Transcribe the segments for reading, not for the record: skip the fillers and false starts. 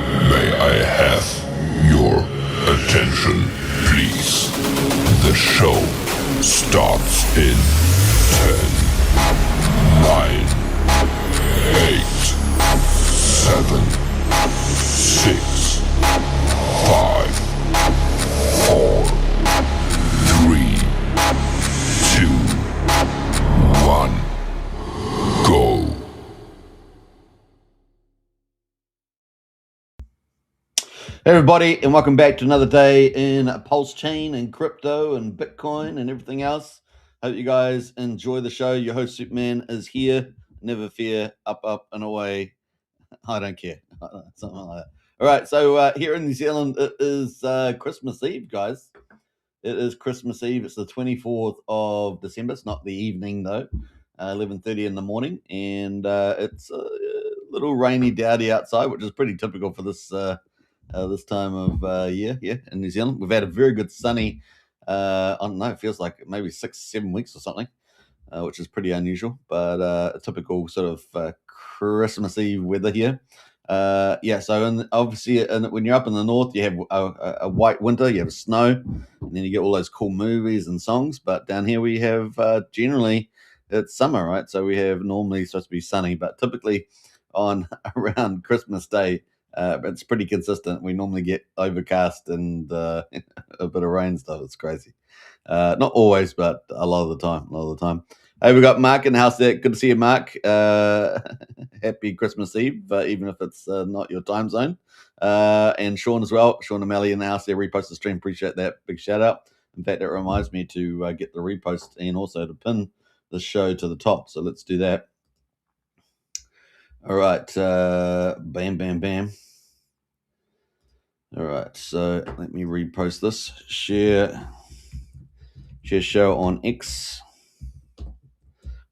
May I have your attention, please? The show starts in 10, 9, 8, 7, 6, 5, 4, 3, 2, 1, go. Hey everybody, and welcome back to another day in PulseChain and crypto and Bitcoin and everything else. Hope you guys enjoy the show. Your host Superman is here. Never fear, up and away. I don't care. Something like that. All right, so here in New Zealand, it is Christmas Eve, guys. It is Christmas Eve. It's the 24th of December. It's not the evening though. 11:30 in the morning, and it's a little rainy, dowdy outside, which is pretty typical for this time of year here in New Zealand. We've had a very good sunny, I don't know, it feels like maybe 6-7 weeks or something, which is pretty unusual, but a typical sort of Christmas Eve weather here. So obviously when you're up in the north, you have a white winter, you have snow, and then you get all those cool movies and songs. But down here we have generally it's summer, right? So we have normally supposed to be sunny, but typically on around Christmas Day, it's pretty consistent. We normally get overcast and a bit of rain stuff. It's crazy. Not always, but a lot of the time. Hey, we got Mark in the house there. Good to see you, Mark. Happy Christmas Eve, even if it's not your time zone. And Sean as well. Sean O'Malley in the house there. Repost the stream. Appreciate that. Big shout out. In fact, it reminds me to get the repost and also to pin the show to the top. So let's do that. All right. Bam. All right, so let me repost this. Share show on X.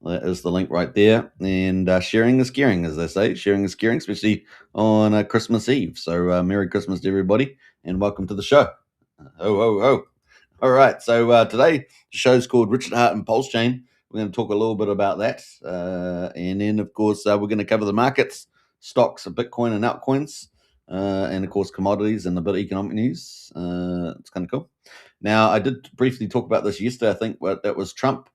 That is the link right there. And sharing is caring, as they say. Sharing is caring, especially on Christmas Eve. So Merry Christmas to everybody, and welcome to the show. Ho. All right, so today the show's called Richard Hart and PulseChain. We're going to talk a little bit about that. And then, of course, we're going to cover the markets, stocks, Bitcoin and altcoins. And of course commodities and a bit of economic news. It's kind of cool. Now, I did briefly talk about this yesterday. I think that was Trump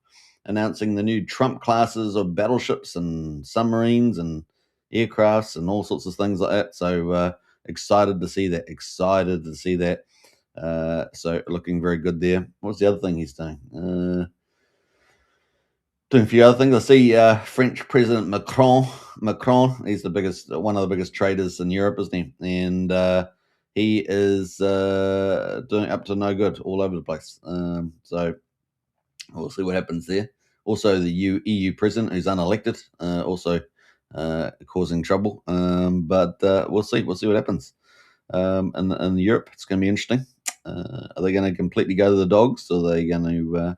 announcing the new Trump classes of battleships and submarines and aircrafts and all sorts of things like that. So excited to see that. So looking very good there. What's the other thing he's doing? Doing a few other things. I see French President Macron. He's one of the biggest traders in Europe, isn't he? And he is doing up to no good all over the place. So we'll see what happens there. Also, the EU president, who's unelected, also causing trouble. But we'll see. We'll see what happens. In Europe, it's going to be interesting. Are they going to completely go to the dogs, or are they going to?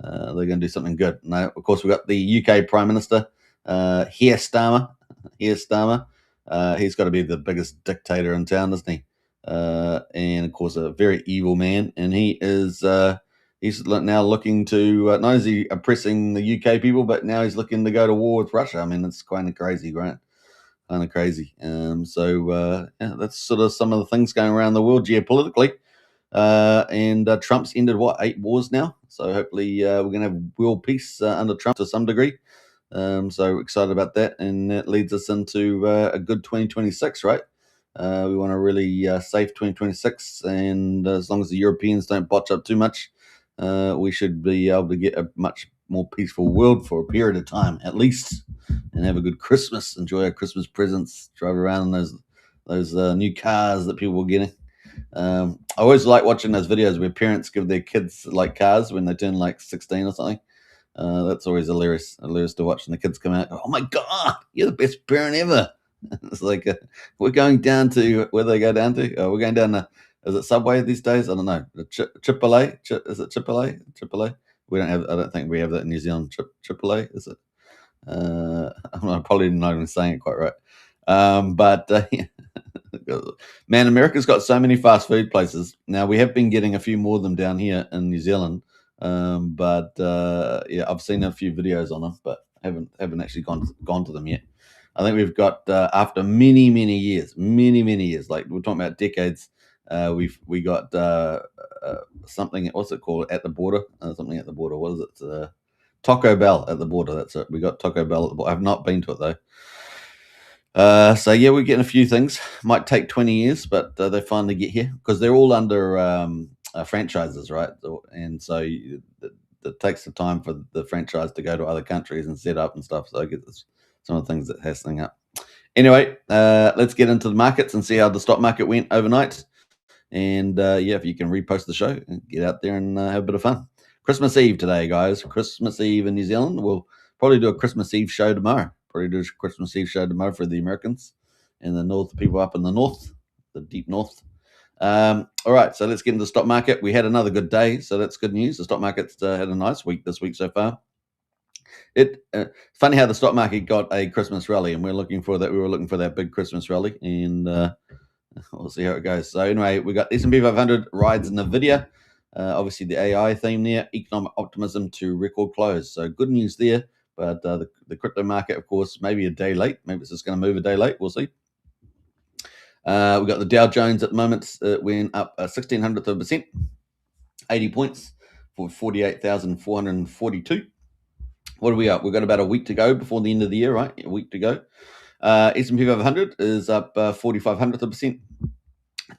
They're going to do something good. Now, of course, we've got the UK Prime Minister, Keir Starmer. He's got to be the biggest dictator in town, isn't he? And of course, a very evil man. And he's now looking to not only is he oppressing the UK people, but now he's looking to go to war with Russia. I mean, it's kind of crazy, right? Kind of crazy. That's sort of some of the things going around the world geopolitically. And Trump's ended 8 wars now, so hopefully we're going to have world peace under Trump to some degree. So excited about that, and that leads us into a good 2026, right? We want a really safe 2026, and as long as the Europeans don't botch up too much, we should be able to get a much more peaceful world for a period of time at least, and have a good Christmas, enjoy our Christmas presents, drive around in those new cars that people were getting. I always like watching those videos where parents give their kids like cars when they turn like 16 or something. That's always hilarious to watch. And the kids come out, oh my God, you're the best parent ever. It's like, we're going down to, where do they go down to? We're going down to, is it Subway these days? I don't know. Chipotle? Is it Chipotle? Chipotle? I don't think we have that in New Zealand. Chipotle, is it? I'm probably not even saying it quite right. Man, America's got so many fast food places. Now, we have been getting a few more of them down here in New Zealand. I've seen a few videos on them, but haven't actually gone to them yet. I think we've got after many years, like we're talking about decades. We got something. What's it called at the border? Something at the border. What is it? Taco Bell at the border. That's it. We got Taco Bell at the border. I've not been to it though. So yeah, we're getting a few things. Might take 20 years, but they finally get here because they're all under franchises, right? And so it takes the time for the franchise to go to other countries and set up and stuff. So I get some of the things that hassling up. Anyway, let's get into the markets and see how the stock market went overnight. And yeah, if you can repost the show, get out there and have a bit of fun. Christmas Eve today, guys. Christmas Eve in New Zealand. We'll probably do a Christmas Eve show tomorrow. Probably do a Christmas Eve show tomorrow for the Americans and the North, people up in the North, the deep North. All right, so let's get into the stock market. We had another good day, so that's good news. The stock market's had a nice week this week so far. Funny how the stock market got a Christmas rally, and we were looking for that big Christmas rally, and we'll see how it goes. So anyway, we got S&P 500 rides NVIDIA. Obviously, the AI theme there, economic optimism to record close. So good news there. But the crypto market, of course, maybe a day late. Maybe it's just going to move a day late. We'll see. We've got the Dow Jones at the moment. It went up 0.16%, 80 points for 48,442. What are we up? We've got about a week to go before the end of the year, right? A week to go. S&P 500 is up 0.45%,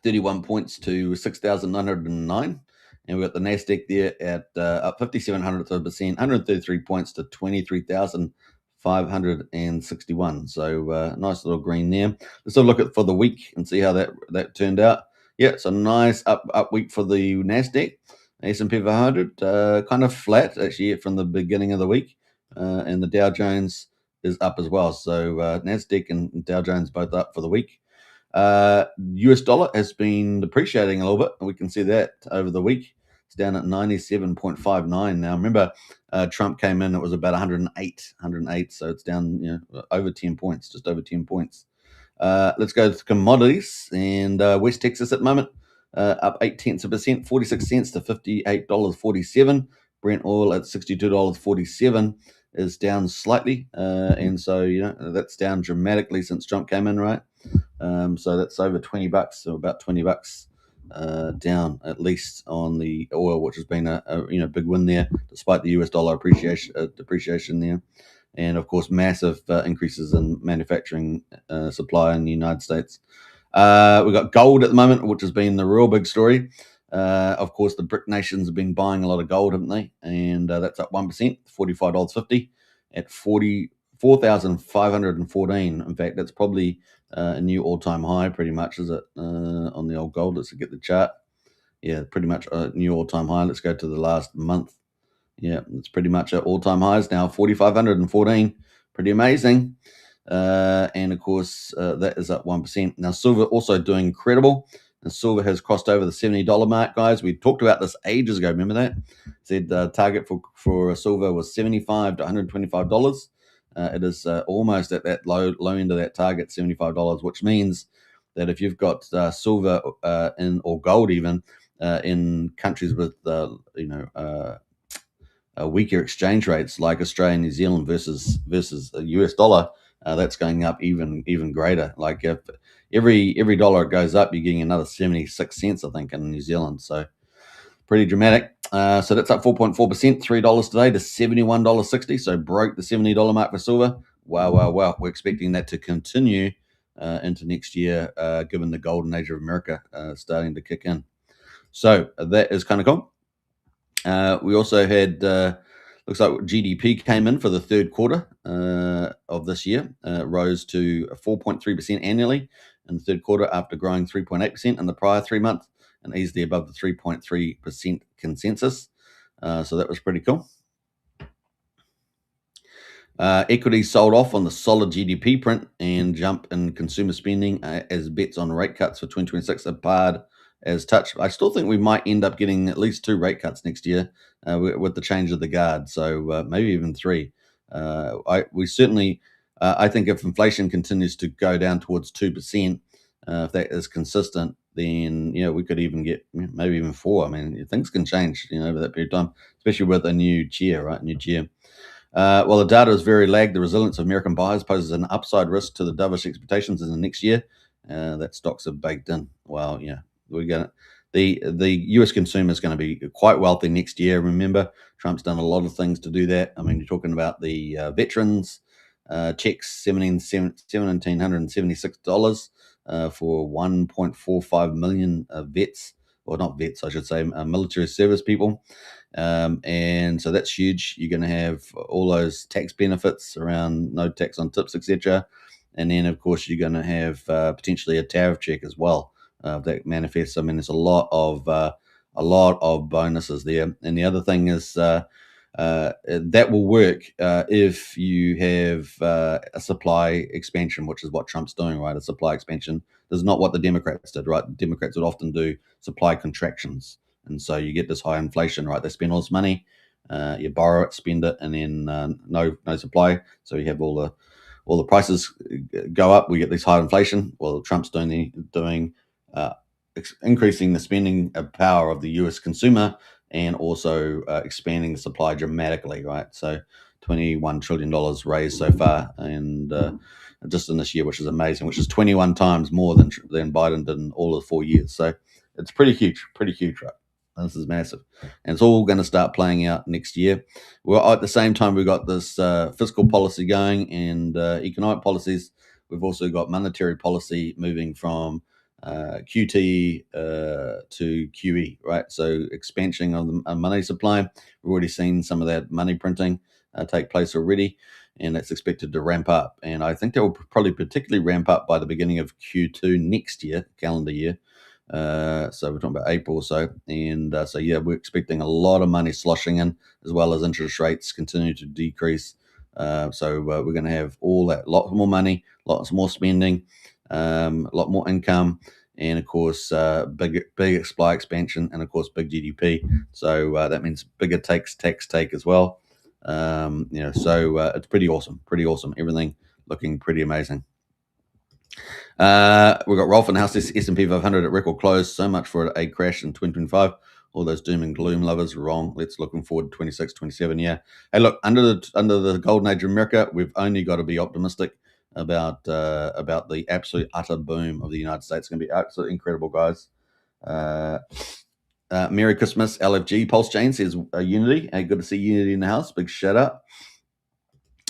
31 points to 6,909. And we've got the Nasdaq there at up 0.57%, 133 points to 23,561. So nice little green there. Let's have a look at for the week and see how that turned out. Yeah, it's a nice up week for the Nasdaq. S&P 500 kind of flat actually from the beginning of the week, and the Dow Jones is up as well. So Nasdaq and Dow Jones both up for the week. US dollar has been depreciating a little bit, and we can see that over the week. It's down at 97.59 now. Remember, Trump came in, it was about 108, so it's down over 10 points, just over 10 points. Let's go to commodities, and West Texas at the moment, up 0.8%, 46 cents to $58.47. Brent oil at $62.47 is down slightly, and so that's down dramatically since Trump came in, right? So that's over $20, so about $20 down at least on the oil, which has been a big win there, despite the US dollar depreciation there, and of course massive increases in manufacturing supply in the United States. We've got gold at the moment, which has been the real big story. Of course, the BRIC nations have been buying a lot of gold, haven't they? And that's up 1%, $45.50 at 4,514. In fact, that's probably a new all-time high, pretty much, is it? On the old gold. Let's get the chart. Yeah, pretty much a new all-time high. Let's go to the last month. Yeah, it's pretty much at all-time highs now, 4,514. Pretty amazing. And of course, that is up 1%. Now, silver also doing incredible. And silver has crossed over the $70 mark, guys. We talked about this ages ago. Remember that? Said the target for silver was $75 to $125. It is almost at that low end of that target, $75, which means that if you've got silver or gold even in countries with weaker exchange rates like Australia and New Zealand versus the US dollar, that's going up even greater. Like if every dollar it goes up, you're getting another 76 cents, I think, in New Zealand. So pretty dramatic. So that's up 4.4%, $3 today to $71.60. So broke the $70 mark for silver. Wow. We're expecting that to continue into next year, given the golden age of America starting to kick in. So that is kind of cool. We also had, looks like GDP came in for the third quarter of this year, rose to 4.3% annually in the third quarter after growing 3.8% in the prior 3 months, and easily above the 3.3% consensus. So that was pretty cool. Equities sold off on the solid GDP print and jump in consumer spending as bets on rate cuts for 2026 are barred as touch. I still think we might end up getting at least 2 rate cuts next year with the change of the guard. So maybe even 3. I think if inflation continues to go down towards 2%, if that is consistent, then we could even get maybe even 4. I mean, things can change over that period of time, especially with a new chair, right? New chair. While the data is very lagged, the resilience of American buyers poses an upside risk to the dovish expectations in the next year. That stocks are baked in. Well, yeah, we're gonna the US consumer is going to be quite wealthy next year. Remember, Trump's done a lot of things to do that. I mean, you're talking about the veterans checks, $1,776 for 1.45 million vets, or not vets, I should say, military service people. And so that's huge. You're going to have all those tax benefits around no tax on tips, etc. And then, of course, you're going to have potentially a tariff check as well that manifests. I mean, there's a lot of bonuses there. And the other thing is that will work if you have a supply expansion, which is what Trump's doing, right? A supply expansion. This is not what the Democrats did, right? The Democrats would often do supply contractions. And so you get this high inflation, right? They spend all this money, you borrow it, spend it, and then no supply. So you have all the prices go up. We get this high inflation. Well, Trump's increasing the spending power of the U.S. consumer and also expanding the supply dramatically, right? So $21 trillion raised so far, and just in this year, which is amazing, which is 21 times more than Biden did in all of 4 years. So it's pretty huge, right? This is massive, and it's all going to start playing out next year. Well, at the same time, we've got this fiscal policy going and economic policies. We've also got monetary policy moving from QT to QE, right? So expansion of the money supply. We've already seen some of that money printing take place already, and that's expected to ramp up. And I think that will probably particularly ramp up by the beginning of Q2 next year, calendar year. So we're talking about April or so. And so, yeah, we're expecting a lot of money sloshing in, as well as interest rates continue to decrease. So we're going to have all that, lots more money, lots more spending, a lot more income, and of course, big supply expansion, and of course, big GDP. So that means bigger tax take as well. So it's pretty awesome. Everything looking pretty amazing. We've got Rolf and House S&P 500 at record close. So much for a crash in 2025. All those doom and gloom lovers wrong. Let's looking forward to 26, 27. Yeah. Hey, look, under the golden age of America, we've only got to be optimistic about the absolute utter boom of the United States. It's going to be absolutely incredible, guys. Merry Christmas, LFG. PulseChain says Unity. Hey, good to see Unity in the house. Big shout out.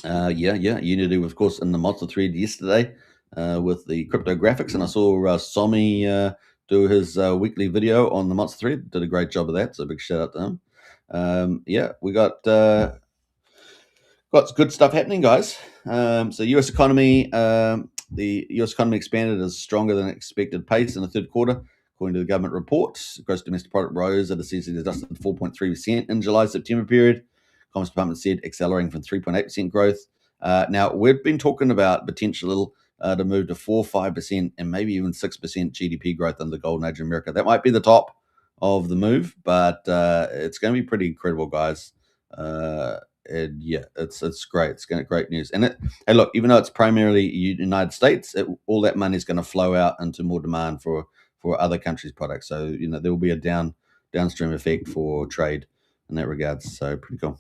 Unity, of course, in the monster thread yesterday. With the cryptographics, and I saw Somi do his weekly video on the monster thread. Did a great job of that, so big shout out to him. We got good stuff happening, guys. So US economy, the US economy expanded at a stronger than expected pace in the third quarter, according to the government report. Gross domestic product rose at a seasonally adjusted 4.3% in July-September period. Commerce Department said accelerating from 3.8% growth. Now we've been talking about potential to move to 4-5% and maybe even 6% GDP growth in the golden age of America. That might be the top of the move, but it's going to be pretty incredible, guys. And yeah, it's great. It's going to great news. And hey, look, even though it's primarily United States, all that money is going to flow out into more demand for other countries' products. So there will be a downstream effect for trade in that regards. So pretty cool.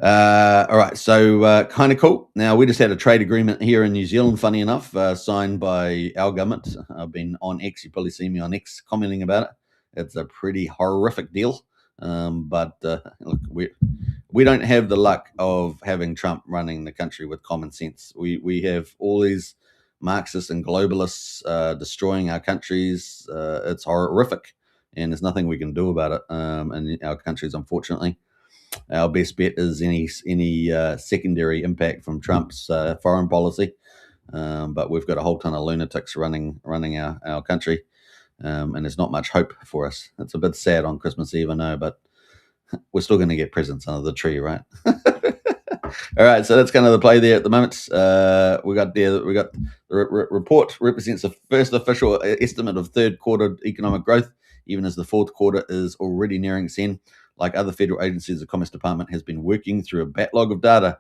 All right, so kind of cool. Now, we just had a trade agreement here in New Zealand, funny enough, signed by our government. I've been on X. You probably see me on X commenting about it. It's a pretty horrific deal. But look, we don't have the luck of having Trump running the country with common sense. We have all these Marxists and globalists destroying our countries. It's horrific, and there's nothing we can do about it in our countries, unfortunately. Our best bet is any secondary impact from Trump's foreign policy, but we've got a whole ton of lunatics running our country, and there's not much hope for us. It's a bit sad on Christmas Eve, I know, but we're still going to get presents under the tree, right? All right, so that's kind of the play there at the moment. We got the report represents the first official estimate of third quarter economic growth, even as the fourth quarter is already nearing its end. Like other federal agencies, the Commerce Department has been working through a backlog of data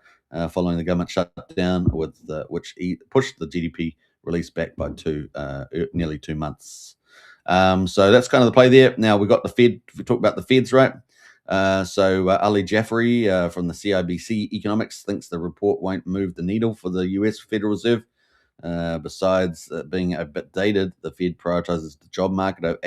following the government shutdown, which pushed the GDP release back by nearly 2 months. So that's kind of the play there. Now we got the Fed. We talked about the Feds, right? Ali Jaffrey from the CIBC Economics thinks the report won't move the needle for the US Federal Reserve. Besides being a bit dated, the Fed prioritizes the job market over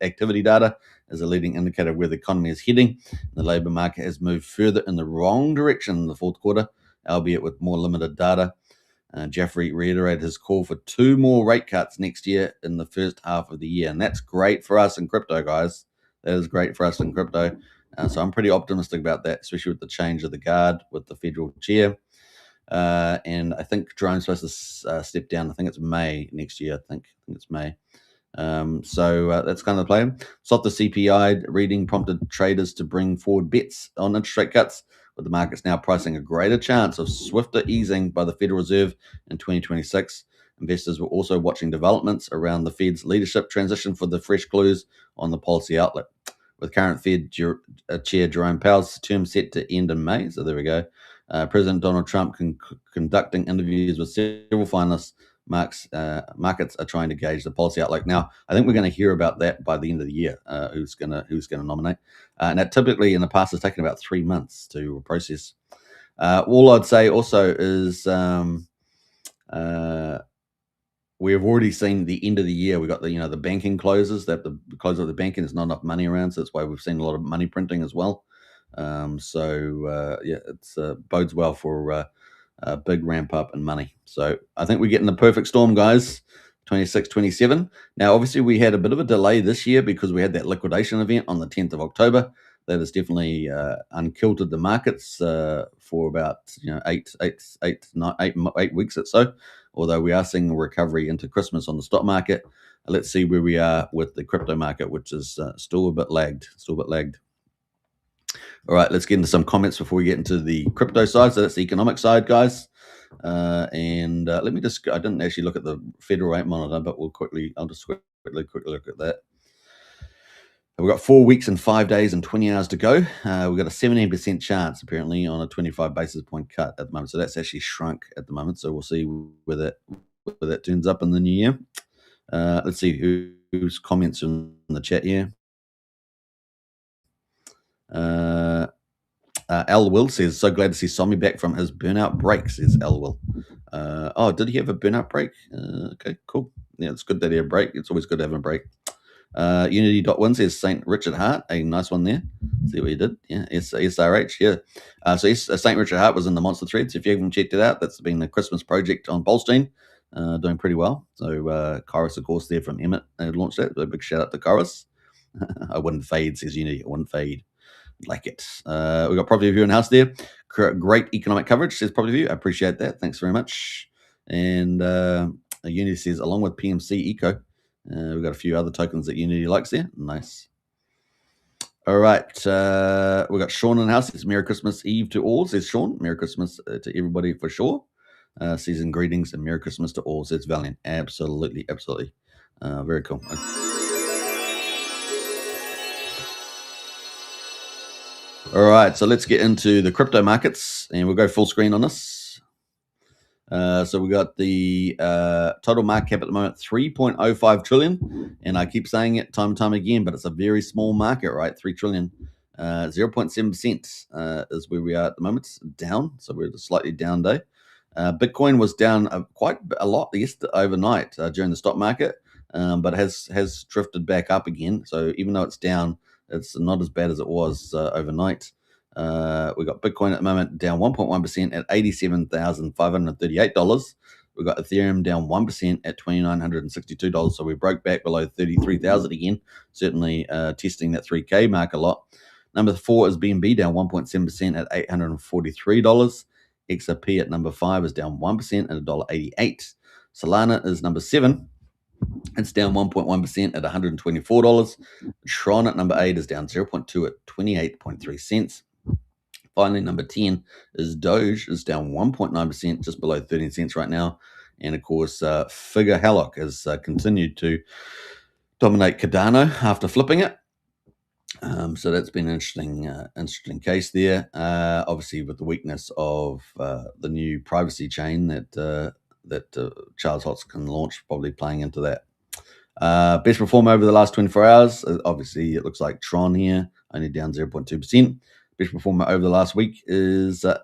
activity data as a leading indicator of where the economy is heading. The labor market has moved further in the wrong direction in the fourth quarter, albeit with more limited data. Jaffrey reiterated his call for 2 more rate cuts next year in the first half of the year. And that's great for us in crypto, guys. That is great for us in crypto. So I'm pretty optimistic about that, especially with the change of the guard with the federal chair. And I think Jerome's supposed to step down. I think it's May next year. I think it's May. That's kind of the plan. Softer CPI reading prompted traders to bring forward bets on interest rate cuts, with the markets now pricing a greater chance of swifter easing by the Federal Reserve in 2026. Investors were also watching developments around the Fed's leadership transition for the fresh clues on the policy outlet. With current Fed Chair Jerome Powell's term set to end in May, so there we go. President Donald Trump conducting interviews with several finalists. Markets are trying to gauge the policy outlook. Now, I think we're going to hear about that by the end of the year. Who's going to nominate? And that typically in the past has taken about 3 months to process. All I'd say also is we have already seen the end of the year. We got the banking closes. That the close of the banking, there's not enough money around, so that's why we've seen a lot of money printing as well. It's bodes well for a big ramp up in money. So I think we're getting the perfect storm, guys. 26, 27. Now, obviously, we had a bit of a delay this year because we had that liquidation event on the 10th of October. That has definitely unkilted the markets for about 8 weeks or so. Although we are seeing a recovery into Christmas on the stock market. Let's see where we are with the crypto market, which is still a bit lagged. All right, let's get into some comments before we get into the crypto side. So that's the economic side, guys. Let me just, I didn't actually look at the federal rate monitor, but I'll just quickly look at that. We've got 4 weeks and 5 days and 20 hours to go. We've got a 17% chance, apparently, on a 25 basis point cut at the moment. So that's actually shrunk at the moment. So we'll see where that turns up in the new year. Let's see whose comments in the chat here. Al Will says, so glad to see Somi back from his burnout break, says Al Will. Did he have a burnout break? Okay, cool. Yeah, it's good that he had a break. It's always good to have a break. Unity.1 says St. Richard Hart, a nice one there. See what he did. Yeah, SRH, yeah. St. Richard Hart was in the Monster Threads. If you haven't checked it out, that's been the Christmas project on PulseChain, doing pretty well. So Kyrus, of course, there from Emmett launched that. A big shout out to Kyrus. I wouldn't fade, says Unity. I wouldn't fade. Like it. We've got Property Review in house there. Great economic coverage, says Property Review. I appreciate that. Thanks very much. And Unity says, along with PMC Eco, we've got a few other tokens that Unity likes there. Nice. All right. We've got Sean in house. It's Merry Christmas Eve to all, says Sean. Merry Christmas to everybody for sure. Season greetings and Merry Christmas to all, says Valiant. Absolutely. Very cool. All right, so let's get into the crypto markets, and we'll go full screen on this. So we got the total market cap at the moment, 3.05 trillion, and I keep saying it time and time again, but it's a very small market, right? 3 trillion, 0.7% is where we are at the moment. It's down, so we're at a slightly down day. Bitcoin was down quite a lot yesterday overnight during the stock market, but has drifted back up again. So even though it's down, it's not as bad as it was overnight. We got Bitcoin at the moment down 1.1% at $87,538. We've got Ethereum down 1% at $2,962. So we broke back below 33,000 again, certainly testing that 3K mark a lot. Number 4 is BNB down 1.7% at $843. XRP at number 5 is down 1% at $1.88. Solana is number 7. It's down 1.1% at $124. Tron at number 8 is down 0.2 at 28.3 cents. Finally, number 10 is Doge, is down 1.9%, just below 13 cents right now. And of course, Figure Hallock has continued to dominate Cardano after flipping it. So that's been an interesting case there. Obviously, with the weakness of the new privacy chain that Charles Hoskin launched, probably playing into that. Best performer over the last 24 hours. Obviously, it looks like Tron here. only down 0.2%. Best performer over the last week is a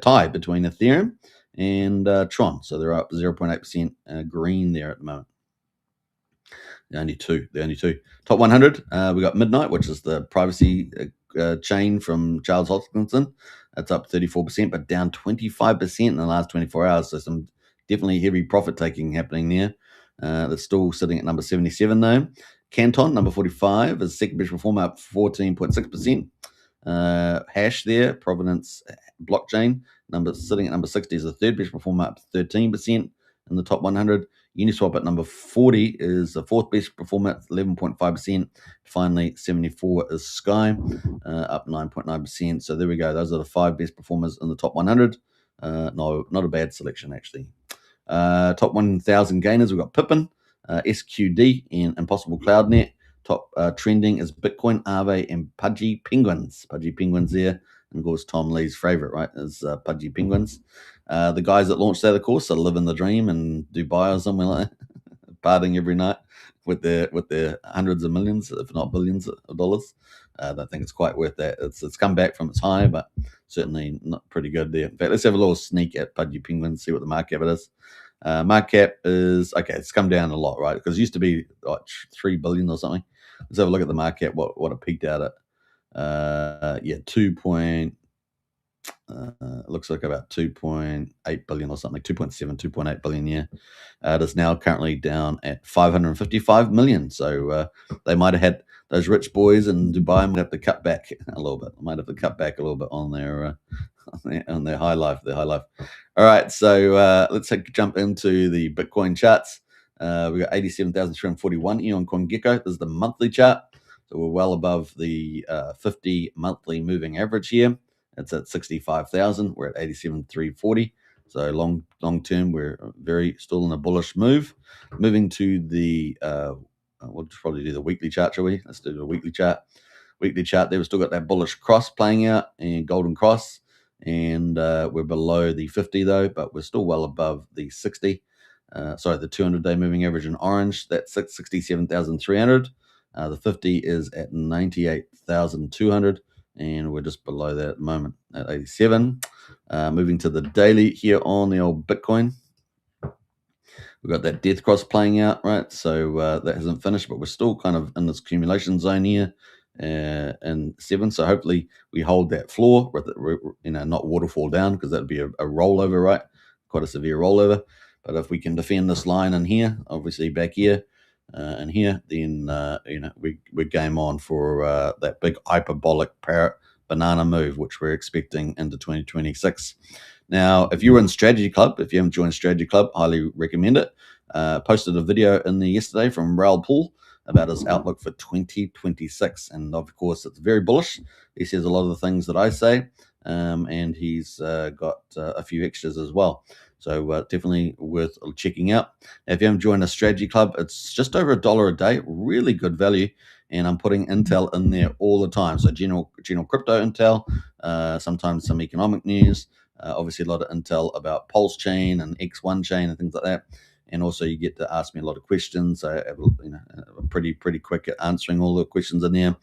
tie between Ethereum and Tron. So they're up 0.8% green there at the moment. The only two. Top 100, we got Midnight, which is the privacy chain from Charles Hoskinson. That's up 34%, but down 25% in the last 24 hours. So some definitely heavy profit taking happening there. That's still sitting at number 77 though. Canton, number 45, is second best performer, up 14.6%. Hash there, Providence blockchain, sitting at number 60 is the third best performer, up 13% in the top 100. Uniswap at number 40 is the fourth best performer at 11.5%. Finally, 74 is Sky, up 9.9%. So there we go. Those are the 5 best performers in the top 100. No, not a bad selection, actually. Top 1,000 gainers, we've got Pippin, SQD, and Impossible CloudNet. Top trending is Bitcoin, Aave, and Pudgy Penguins. Pudgy Penguins there. And of course, Tom Lee's favorite, right, is Pudgy Penguins. The guys that launched that, of course, are living the dream in Dubai or somewhere like that, partying every night with their hundreds of millions, if not billions of dollars. I don't think it's quite worth that. It's come back from its high, but certainly not pretty good there. In fact, let's have a little sneak at Pudgy Penguins, see what the market cap it is. Market cap is, okay, it's come down a lot, right? Because it used to be like 3 billion or something. Let's have a look at the market cap, what it peaked out at. Looks like about 2.8 billion or something, 2.7, 2.8 billion. Yeah, it is now currently down at 555 million. So they might have had those rich boys in Dubai might have to cut back a little bit. Might have to cut back a little bit on their high life. All right, so let's jump into the Bitcoin charts. We got 87,341 here on CoinGecko. This is the monthly chart. So we're well above the 50 monthly moving average here. It's at 65,000. We're at 87,340. So long term, we're still in a bullish move. Moving to the, we'll probably do the weekly chart, shall we? Let's do the weekly chart. Weekly chart there, we've still got that bullish cross playing out and golden cross. And we're below the 50 though, but we're still well above the 60. The 200-day moving average in orange, that's 67,300. The 50 is at 98,200. And we're just below that at the moment at 87. Moving to the daily here on the old Bitcoin. We've got that death cross playing out, right? So that hasn't finished, but we're still kind of in this accumulation zone here in 7. So hopefully we hold that floor, with it, not waterfall down, because that'd be a rollover, right? Quite a severe rollover. But if we can defend this line in here, obviously back here, and here, then we game on for that big hyperbolic parrot banana move, which we're expecting into 2026. Now, if you're in Strategy Club, if you haven't joined Strategy Club, highly recommend it. Posted a video in there yesterday from Raoul Poole about his outlook for 2026, and of course, it's very bullish. He says a lot of the things that I say, and he's got a few extras as well. So definitely worth checking out. If you haven't joined a Strategy Club, it's just over $1 a day, really good value. And I'm putting intel in there all the time. So general crypto intel, sometimes some economic news, obviously a lot of intel about PulseChain and X1 chain and things like that. And also you get to ask me a lot of questions. So pretty quick at answering all the questions in there.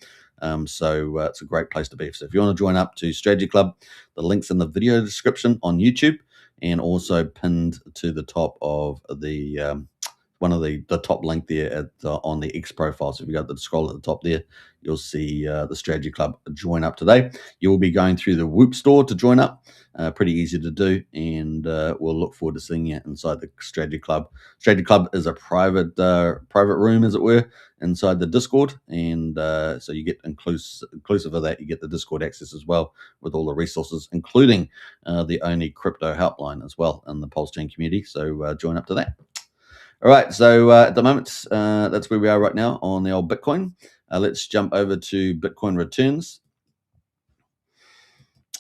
So it's a great place to be. So if you want to join up to Strategy Club, the link's in the video description on YouTube, and also pinned to the top of the one of the top link there on the X profile. So if you go to the scroll at the top there, you'll see the Strategy Club. Join up today. You will be going through the Whoop store to join up. Pretty easy to do, and we'll look forward to seeing you inside the Strategy Club. Strategy Club is a private room, as it were, inside the Discord, and so you get inclusive of that, you get the Discord access as well with all the resources, including the only crypto helpline as well in the PulseChain community. So join up to that. All right, so at the moment, that's where we are right now on the old Bitcoin. Let's jump over to Bitcoin returns.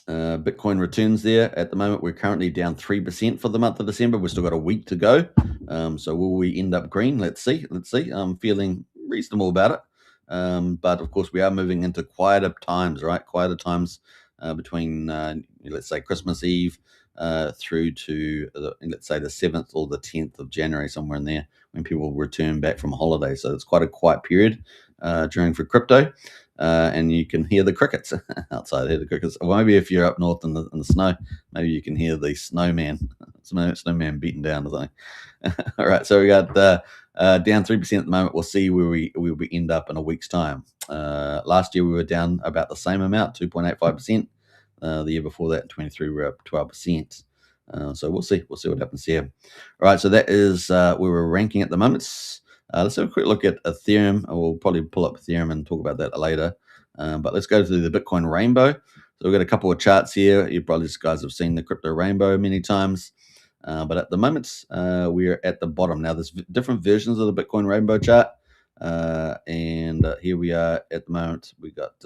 Bitcoin returns there. At the moment, we're currently down 3% for the month of December. We've still got a week to go. So will we end up green? Let's see. I'm feeling reasonable about it. But of course, we are moving into quieter times, right? Quieter times between, let's say, Christmas Eve through to, let's say, the 7th or the 10th of January, somewhere in there, when people return back from holiday. So it's quite a quiet period for crypto. and you can hear the crickets outside. Hear the crickets. Or maybe if you're up north in the snow, maybe you can hear the snowman beating down or something. All right, so we got down 3% at the moment. We'll see where we end up in a week's time. Last year we were down about the same amount, 2.85%. The year before that, 23, we were up 12%. So we'll see what happens here. All right, so that is where we're ranking at the moment. Let's have a quick look at Ethereum. We'll probably pull up Ethereum and talk about that later. But let's go to the Bitcoin rainbow. So we've got a couple of charts here. You probably guys have seen the crypto rainbow many times. But at the moment, we're at the bottom. Now, there's different versions of the Bitcoin rainbow chart. And here we are at the moment. We got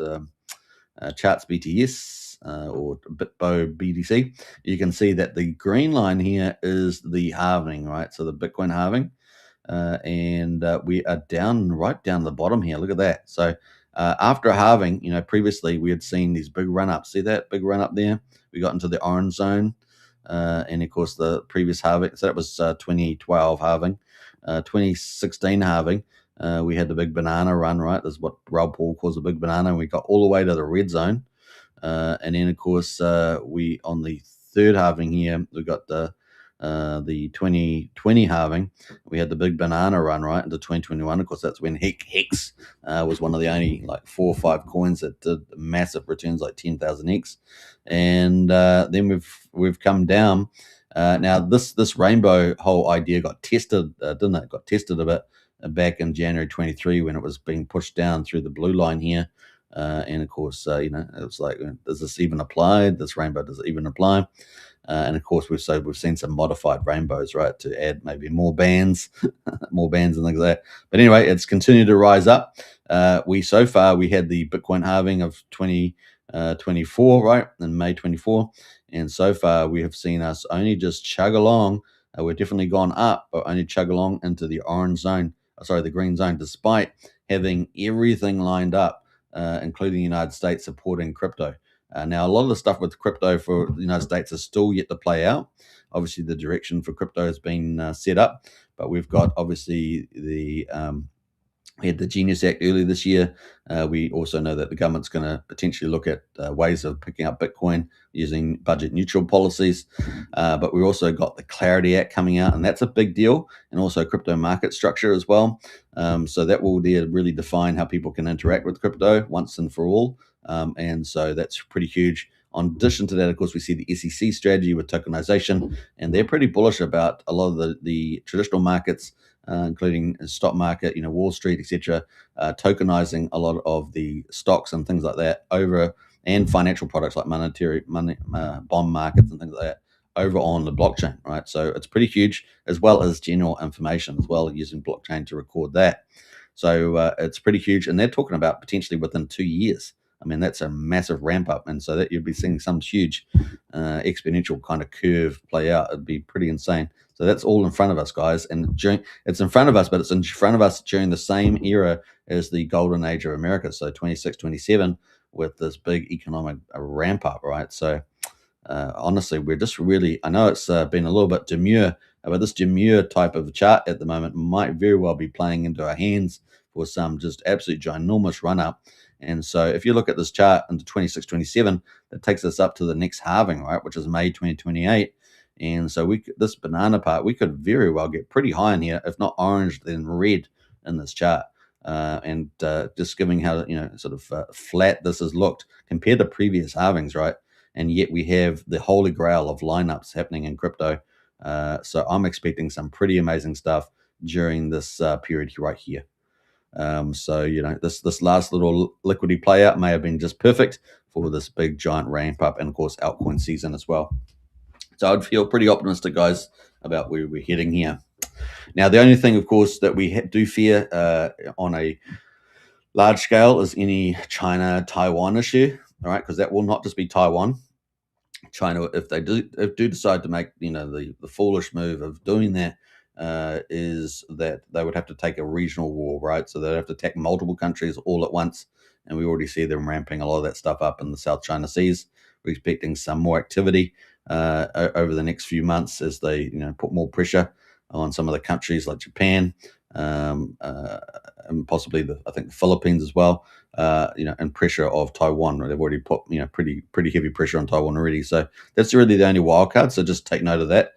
charts BTS or Bitbo BTC. You can see that the green line here is the halving, right? So the Bitcoin halving. And we are right down the bottom here. Look at that. So after a halving, previously we had seen these big run-ups. See that big run-up there? We got into the orange zone. And of course, the previous halving, so that was 2012 halving. 2016 halving, we had the big banana run, right? That's what Rob Paul calls a big banana. And we got all the way to the red zone. And then, of course, we on the third halving here, we got the 2020 halving. We had the big banana run right into 2021. Of course, that's when Hex was one of the only like 4 or 5 coins that did massive returns, like 10,000 X. And then we've come down. Now this rainbow whole idea got tested, didn't it? Got tested a bit back in January 23 when it was being pushed down through the blue line here. And of course, it was like, does this even apply? This rainbow, does it even apply? And of course, we've seen some modified rainbows, right, to add maybe more bands, and things like that. But anyway, it's continued to rise up. So far we had the Bitcoin halving of 2024, right, in May 24, and so far we have seen us only just chug along. We've definitely gone up, but only chug along into the orange zone. The green zone, despite having everything lined up, including the United States supporting crypto. Now, a lot of the stuff with crypto for the United States is still yet to play out. Obviously, the direction for crypto has been set up, but we've got obviously we had the Genius Act earlier this year. We also know that the government's going to potentially look at ways of picking up Bitcoin using budget neutral policies. But we also got the Clarity Act coming out, and that's a big deal, and also crypto market structure as well. So that will really define how people can interact with crypto once and for all. And so that's pretty huge. In addition to that, of course, we see the SEC strategy with tokenization, and they're pretty bullish about a lot of the traditional markets, including the stock market, Wall Street, etc., tokenizing a lot of the stocks and things like that and financial products like bond markets and things like that over on the blockchain, right? So it's pretty huge, as well as general information as well, using blockchain to record that. So it's pretty huge, and they're talking about potentially within 2 years. I mean, that's a massive ramp up, and so that you'd be seeing some huge exponential kind of curve play out. It'd be pretty insane. So that's all in front of us, guys, and it's in front of us, but it's in front of us during the same era as the golden age of America, so 26, 27, with this big economic ramp up, right? So honestly, we're just really, I know it's been a little bit demure, but this demure type of chart at the moment might very well be playing into our hands for some just absolute ginormous run up. And so if you look at this chart into 26, 27, that takes us up to the next halving, right, which is May 2028. And so this banana part, we could very well get pretty high in here, if not orange, then red in this chart. And just giving how, flat this has looked compared to previous halvings, right? And yet we have the holy grail of lineups happening in crypto. So I'm expecting some pretty amazing stuff during this period right here. So this last little liquidity play out may have been just perfect for this big giant ramp up, and of course altcoin season as well. So I'd feel pretty optimistic, guys, about where we're heading here. Now, the only thing, of course, that we do fear on a large scale is any China-Taiwan issue, all right? Because that will not just be Taiwan. China, if they do decide to make the foolish move of doing that, is that they would have to take a regional war, right? So they'd have to attack multiple countries all at once, and we already see them ramping a lot of that stuff up in the South China Seas. We're expecting some more activity over the next few months as they put more pressure on some of the countries like Japan, and possibly I think the Philippines as well. And pressure of Taiwan. They've already put pretty heavy pressure on Taiwan already. So that's really the only wild card. So just take note of that.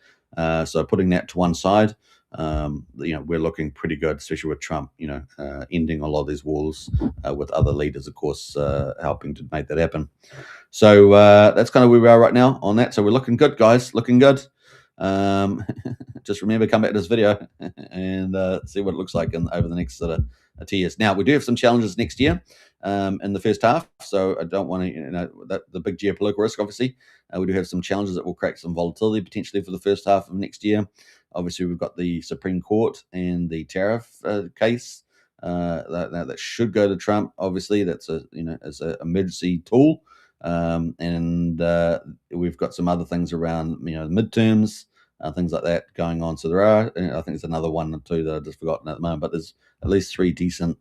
So putting that to one side, we're looking pretty good, especially with Trump. Ending a lot of these wars with other leaders, of course, helping to make that happen. So that's kind of where we are right now on that. So we're looking good, guys. Looking good. Just remember, come back to this video and see what it looks like over the next 2 years. Now, we do have some challenges next year in the first half, so I don't want to, the big geopolitical risk, obviously. We do have some challenges that will create some volatility potentially for the first half of next year. Obviously, we've got the Supreme Court and the tariff case that should go to Trump. Obviously, that's as an emergency tool. And we've got some other things around, midterms, things like that going on. So there are, I think there's another one or two that I've just forgotten at the moment, but there's at least 3 decent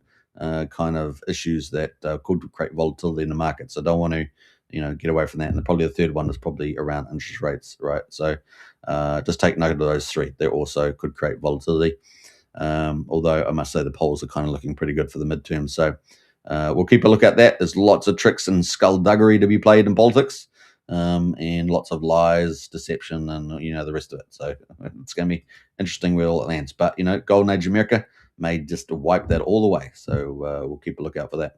kind of issues that could create volatility in the market. So don't want to, get away from that. And probably the third one is probably around interest rates, right? So just take note of those 3. They also could create volatility. Although I must say the polls are kind of looking pretty good for the midterm. So we'll keep a look at that. There's lots of tricks and skullduggery to be played in politics, and lots of lies, deception, and the rest of it. So it's going to be interesting where all it lands. But Golden Age America may just wipe that all away. So we'll keep a lookout for that.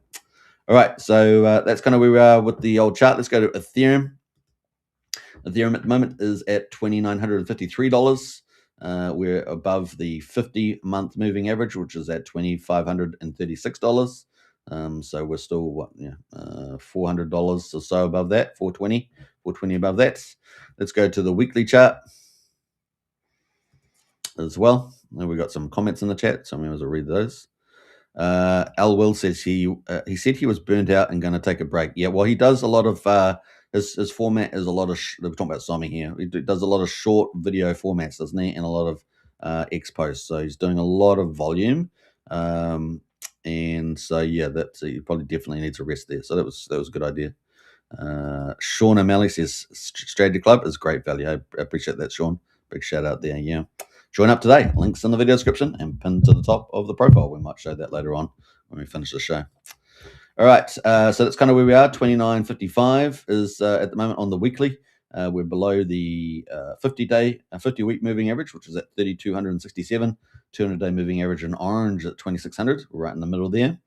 All right, so that's kind of where we are with the old chart. Let's go to Ethereum. Ethereum at the moment is at $2,953. We're above the 50-month moving average, which is at $2,536. So we're still $400 or so above that, 420 above that. Let's go to the weekly chart as well. And we got some comments in the chat, so I'm going to read those. Al Will says he said he was burnt out and going to take a break. Yeah, well, he does a lot of his format is a lot of we're talking about Somi here. He does a lot of short video formats, doesn't he? And a lot of X posts. So he's doing a lot of volume. And so he probably definitely needs a rest there. So that was a good idea. Sean O'Malley says Strategy Club is great value. I appreciate that, Sean. Big shout out there. Yeah. Join up today. Links in the video description and pinned to the top of the profile. We might show that later on when we finish the show. All right. So that's kind of where we are. 29.55 is at the moment on the weekly. We're below the 50-week moving average, which is at 3,267. 200-day moving average in orange at 2,600. We're right in the middle there.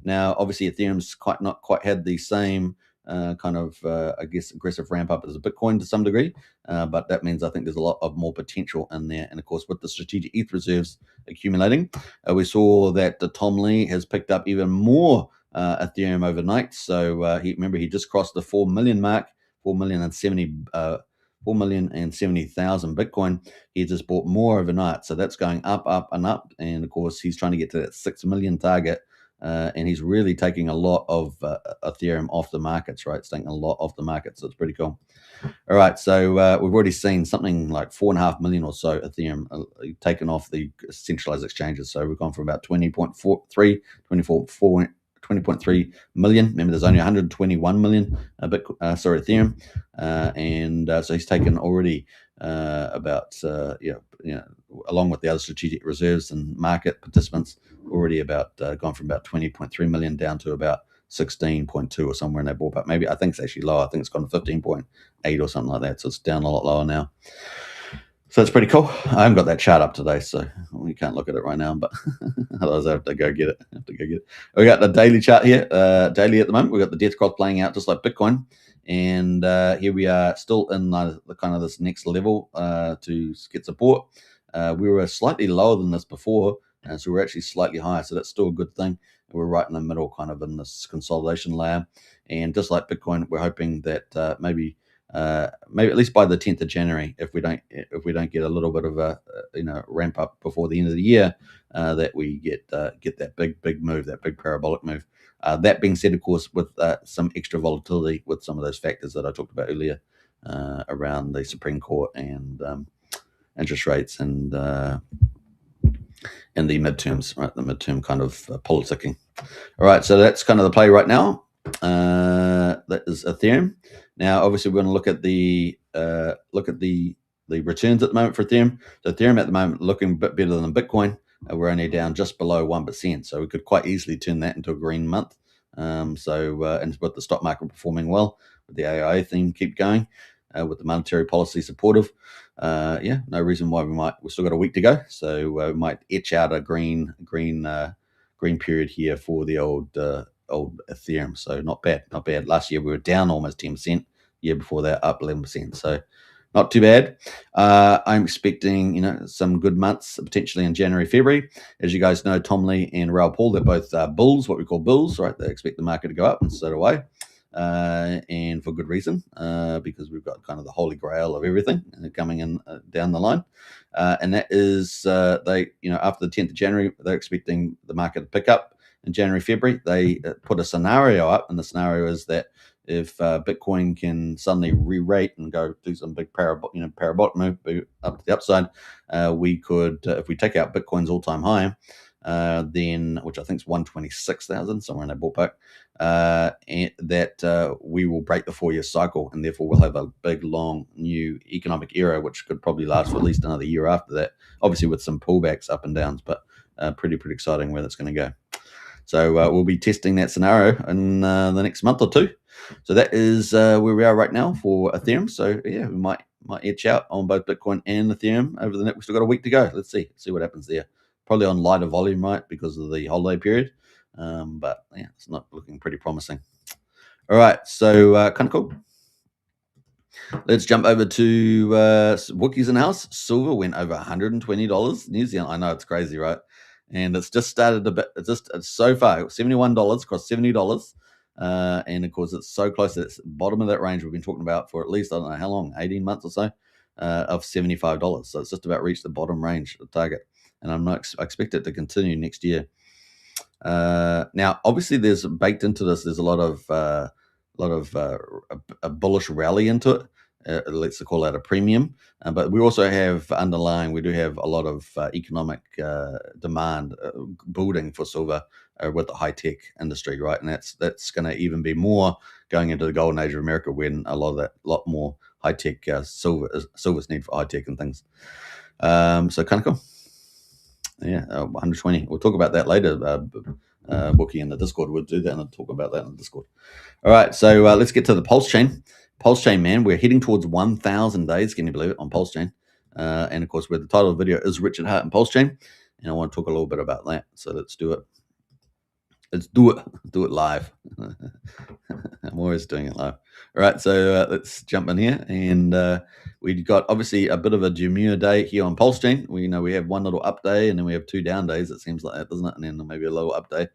Now, obviously, Ethereum's not quite had the same kind of, aggressive ramp up as a Bitcoin to some degree. But that means I think there's a lot of more potential in there. And of course, with the strategic ETH reserves accumulating, we saw that Tom Lee has picked up even more Ethereum overnight. So he just crossed the 4 million mark, 4,070,000 Bitcoin. He just bought more overnight. So that's going up, up, and up. And of course, he's trying to get to that 6 million target. And he's really taking a lot of Ethereum off the markets, right? It's taking a lot off the market, so it's pretty cool. All right, so we've already seen something like 4.5 million or so Ethereum taken off the centralized exchanges. So we've gone from about 20.3 million. Remember, there's only 121 million Ethereum, and so he's taken already about along with the other strategic reserves and market participants, already about gone from about 20.3 million down to about 16.2 or somewhere in that ballpark. Maybe I think it's actually lower. I think it's gone to 15.8 or something like that. So it's down a lot lower now. So it's pretty cool. I haven't got that chart up today, so we can't look at it right now, but otherwise I have to go get it. We got the daily chart here. Daily at the moment, we've got the death cross playing out just like Bitcoin. And here we are still in the kind of this next level to get support. We were slightly lower than this before, so we're actually slightly higher. So that's still a good thing. We're right in the middle, kind of in this consolidation layer. And just like Bitcoin, we're hoping that maybe at least by the 10th of January, if we don't get a little bit of a ramp up before the end of the year, that we get that big move, that big parabolic move. That being said, of course, with some extra volatility with some of those factors that I talked about earlier around the Supreme Court and interest rates and the midterms, right? The midterm kind of politicking. All right, so that's kind of the play right now. That is Ethereum. Now, obviously, we're going to look at the returns at the moment for Ethereum. So Ethereum at the moment looking a bit better than Bitcoin. we're only down just below 1%. So we could quite easily turn that into a green month. And with the stock market performing well, with the AI theme keep going, with the monetary policy supportive, no reason why we've still got a week to go. So we might etch out a green period here for the old Ethereum. So not bad. Last year we were down almost 10%. Year before that, up 11%. So not too bad. I'm expecting, some good months potentially in January, February. As you guys know, Tom Lee and Raoul Paul, they're both bulls, what we call bulls, right? They expect the market to go up, and so do I. And for good reason, because we've got kind of the holy grail of everything coming in down the line. And that is after the 10th of January, they're expecting the market to pick up. In January, February, they put a scenario up, and the scenario is that if Bitcoin can suddenly re-rate and go do some big parabolic move up to the upside, we could, if we take out Bitcoin's all-time high, then, which I think is 126,000, somewhere in that ballpark, we will break the 4-year cycle, and therefore we'll have a big, long, new economic era, which could probably last for at least another year after that, obviously with some pullbacks up and downs, but pretty exciting where that's going to go. So we'll be testing that scenario in the next month or two. So that is where we are right now for Ethereum. So yeah, we might etch out on both Bitcoin and Ethereum over the next. We've still got a week to go. Let's see what happens there. Probably on lighter volume, right, because of the holiday period. But yeah, it's not looking pretty promising. All right, so kind of cool. Let's jump over to Wookiees in house. Silver went over $120 New Zealand. I know it's crazy, right? And it's just started a bit. It's so far $71 across $70, and of course it's so close to the bottom of that range we've been talking about for at least, I don't know how long, 18 months or so, of $75. So it's just about reached the bottom range, the target, and I expect it to continue next year. Now, obviously, there's baked into this. There's a lot of a bullish rally into it. Let's call that a premium. But we also have underlying. We do have a lot of economic demand building for silver with the high tech industry, right? And that's going to even be more going into the golden age of America, when a lot more high tech silver's need for high tech and things. So kind of cool. Yeah, 120. We'll talk about that later. Wookie in the Discord. We'll do that and I'll talk about that in the Discord. All right, so let's get to the PulseChain. PulseChain, man, we're heading towards 1,000 days. Can you believe it? On PulseChain, and of course, where the title of the video is Richard Hart and PulseChain, and I want to talk a little bit about that. So let's do it. Let's do it live. I'm always doing it live. All right, so let's jump in here, and we've got obviously a bit of a demure day here on PulseChain. We have one little up day, and then we have 2 down days. It seems like that, doesn't it? And then maybe a little up day.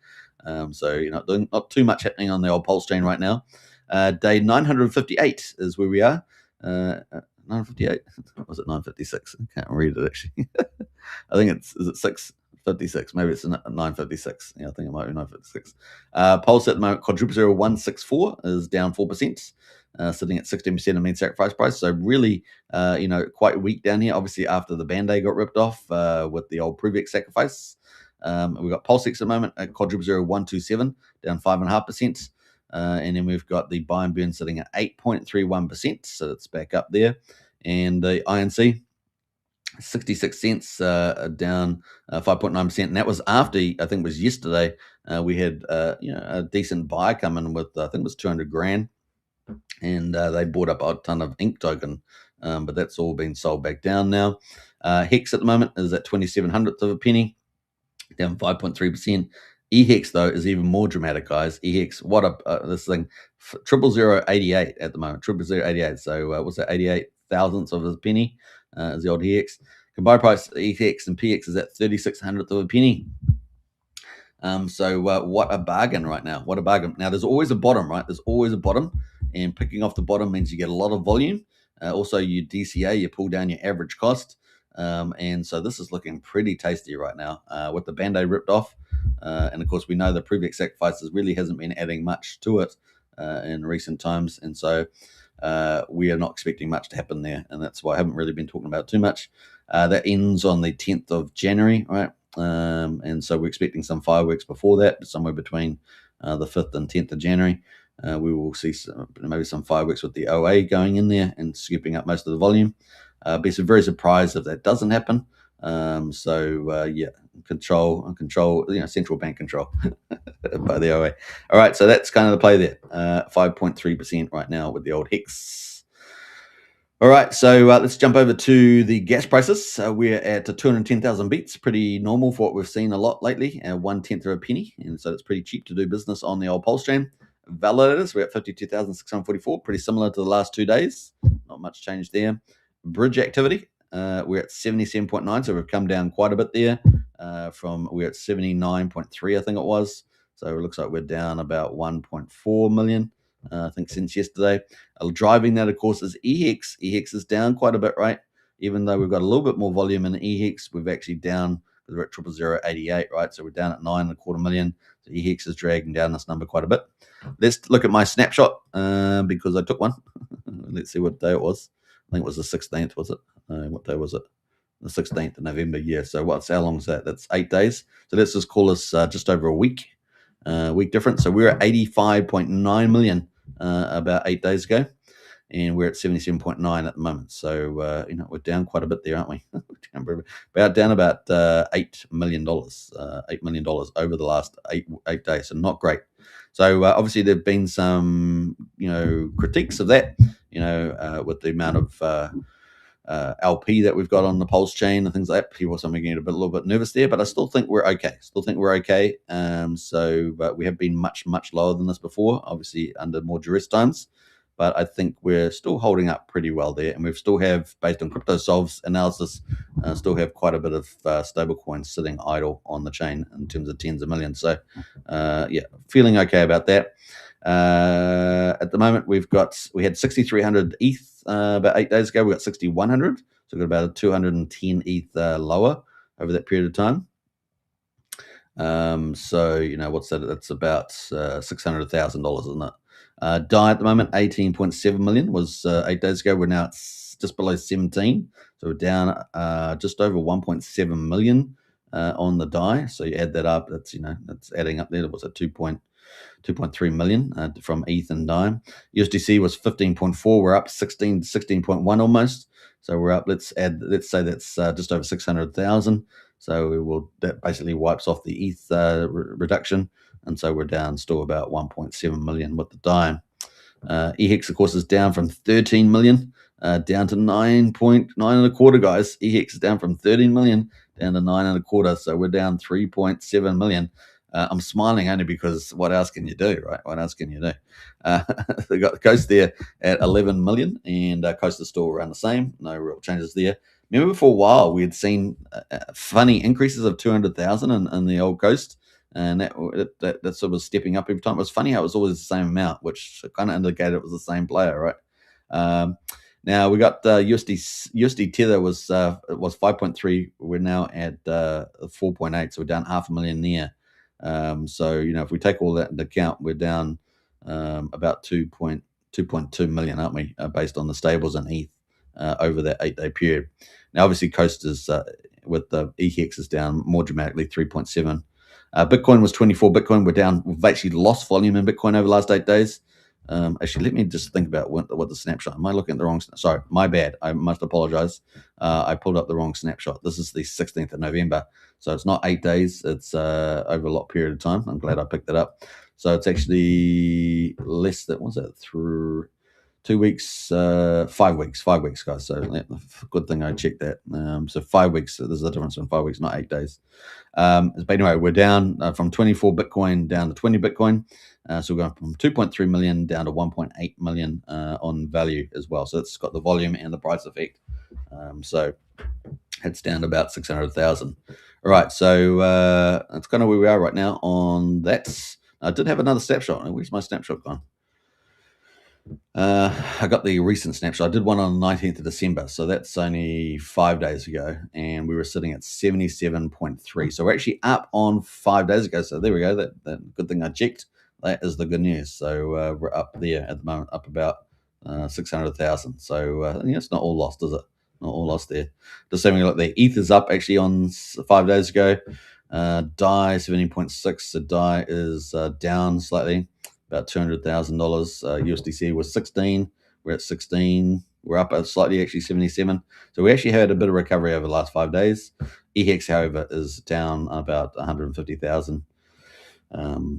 So not too much happening on the old PulseChain right now. Day 958 is where we are. 958? Was it 956? I can't read it actually. I think is it 656? Maybe it's 956. Yeah, I think it might be 956. Pulse at the moment, quadruple 0164 is down 4%, sitting at 16% of mean sacrifice price. So really, quite weak down here. Obviously, after the Band-Aid got ripped off with the old Prevex sacrifice. We've got PulseX at the moment at quadruple 0127, down 5.5%. And then we've got the buy and burn sitting at 8.31%, so it's back up there. And the INC, 66 cents, down 5.9%, and that was after, I think it was yesterday, we had a decent buy coming with, I think it was 200 grand, and they bought up a ton of ink token, but that's all been sold back down now. Hex at the moment is at 0.27 of a penny, down 5.3%. EHEX though is even more dramatic, guys. EHEX, what this thing, 0.0088 at the moment, 0.0088. So what's that? 88 thousandths of a penny is the old EHEX. Combined price EHEX and PX is at 3600th of a penny. So what a bargain right now. What a bargain. Now there's always a bottom, right? There's always a bottom, and picking off the bottom means you get a lot of volume. Also, you DCA, you pull down your average cost. And so this is looking pretty tasty right now with the Band-Aid ripped off. And of course, we know the Prevex sacrifices really hasn't been adding much to it in recent times. And so we are not expecting much to happen there. And that's why I haven't really been talking about it too much. That ends on the 10th of January, right? And so we're expecting some fireworks before that, somewhere between the 5th and 10th of January. We will see maybe some fireworks with the OA going in there and scooping up most of the volume. Be very surprised if that doesn't happen. Control, central bank control by the OA. All right, so that's kind of the play there. 5.3% right now with the old HEX. All right, so let's jump over to the gas prices. We're at 210,000 beats, pretty normal for what we've seen a lot lately, 1/10 of a penny, and so it's pretty cheap to do business on the old PulseChain. Validators, we're at 52,644, pretty similar to the last 2 days, not much change there. Bridge activity, we're at 77.9, so we've come down quite a bit there. We're at 79.3, I think it was. So it looks like we're down about 1.4 million, I think, since yesterday. Driving that, of course, is EHEX. EHEX is down quite a bit, right? Even though we've got a little bit more volume in EHEX, we've actually down, because we're at 00088, right? So we're down at 9.25 million. So EHEX is dragging down this number quite a bit. Let's look at my snapshot because I took one. Let's see what day it was. I think it was the 16th, was it? What day was it? The 16th of November, yeah. So how long is that? That's 8 days. So let's just call this just over a week difference. So we're at 85.9 million about 8 days ago, and we're at 77.9 at the moment. So we're down quite a bit there, aren't we? down about $8 million, $8 million over the last eight days. So not great. So obviously there've been some critiques of that, with the amount of LP that we've got on the PulseChain and things like that. People are getting a little bit nervous there, but I still think we're okay. But we have been much, much lower than this before, obviously under more duress times. But I think we're still holding up pretty well there, and we still have, based on CryptoSolve's analysis, still have quite a bit of stable coins sitting idle on the chain in terms of tens of millions. So, feeling okay about that. At the moment, we had 6,300 ETH about 8 days ago. We got 6,100, so we've got about a 210 ETH lower over that period of time. What's that? That's about $600,000, isn't it? DAI at the moment, 18.7 million was 8 days ago. We're now at just below 17, so we're down just over 1.7 million on the DAI. So you add that up, that's adding up there. It was at 2.3 million from ETH and DAI. USDC was 15.4. We're up 16.1 almost. So we're up. Let's say that's just over 600,000. So that basically wipes off the ETH reduction, and so we're down still about 1.7 million with the DAI. EHEX, of course, is down from 13 million down to 9.925, guys. EHEX is down from 13 million down to 9.25, so we're down 3.7 million. I'm smiling only because what else can you do, right? What else can you do? They got the Coast there at 11 million, and Coast is still around the same. No real changes there. Remember, for a while we had seen funny increases of 200,000 in the old Coast, and that sort of was stepping up every time. It was funny how it was always the same amount, which kind of indicated it was the same player, right? Now we got USD Tether was 5.3. We're now at 4.8, so we're down 500,000 there. If we take all that into account, we're down about 2.2 million, aren't we? Based on the stables and ETH over that 8-day period. Now, obviously, Coast is with the EHEX is down more dramatically, 3.7. Bitcoin was 24 Bitcoin. We're down. We've actually lost volume in Bitcoin over the last 8 days. Actually, let me just think about what the snapshot. Am I looking at the wrong? Sorry, my bad. I must apologize. I pulled up the wrong snapshot. This is the 16th of November. So it's not 8 days. It's over a lot period of time. I'm glad I picked that up. So it's actually less than, what's that, through 2 weeks, 5 weeks, guys. So good thing I checked that. So 5 weeks. There's a difference in 5 weeks, not 8 days. But anyway, we're down from 24 Bitcoin down to 20 Bitcoin. So we're going from 2.3 million down to 1.8 million on value as well. So it's got the volume and the price effect. So it's down to about 600,000. All right, so that's kind of where we are right now on that. I did have another snapshot. Where's my snapshot gone? I got the recent snapshot. I did one on the 19th of December, so that's only 5 days ago, and we were sitting at 77.3. So we're actually up on 5 days ago. So there we go. That good thing I checked. That is the good news. So we're up there at the moment, up about 600,000. So it's not all lost, is it? Not all lost there. Just having a look there. ETH is up actually on 5 days ago. DAI 17.6. So DAI is down slightly, about $200,000. USDC was 16. we're at 16. We're up slightly, actually 77. So we actually had a bit of recovery over the last 5 days. EHEX, however, is down about 150,000.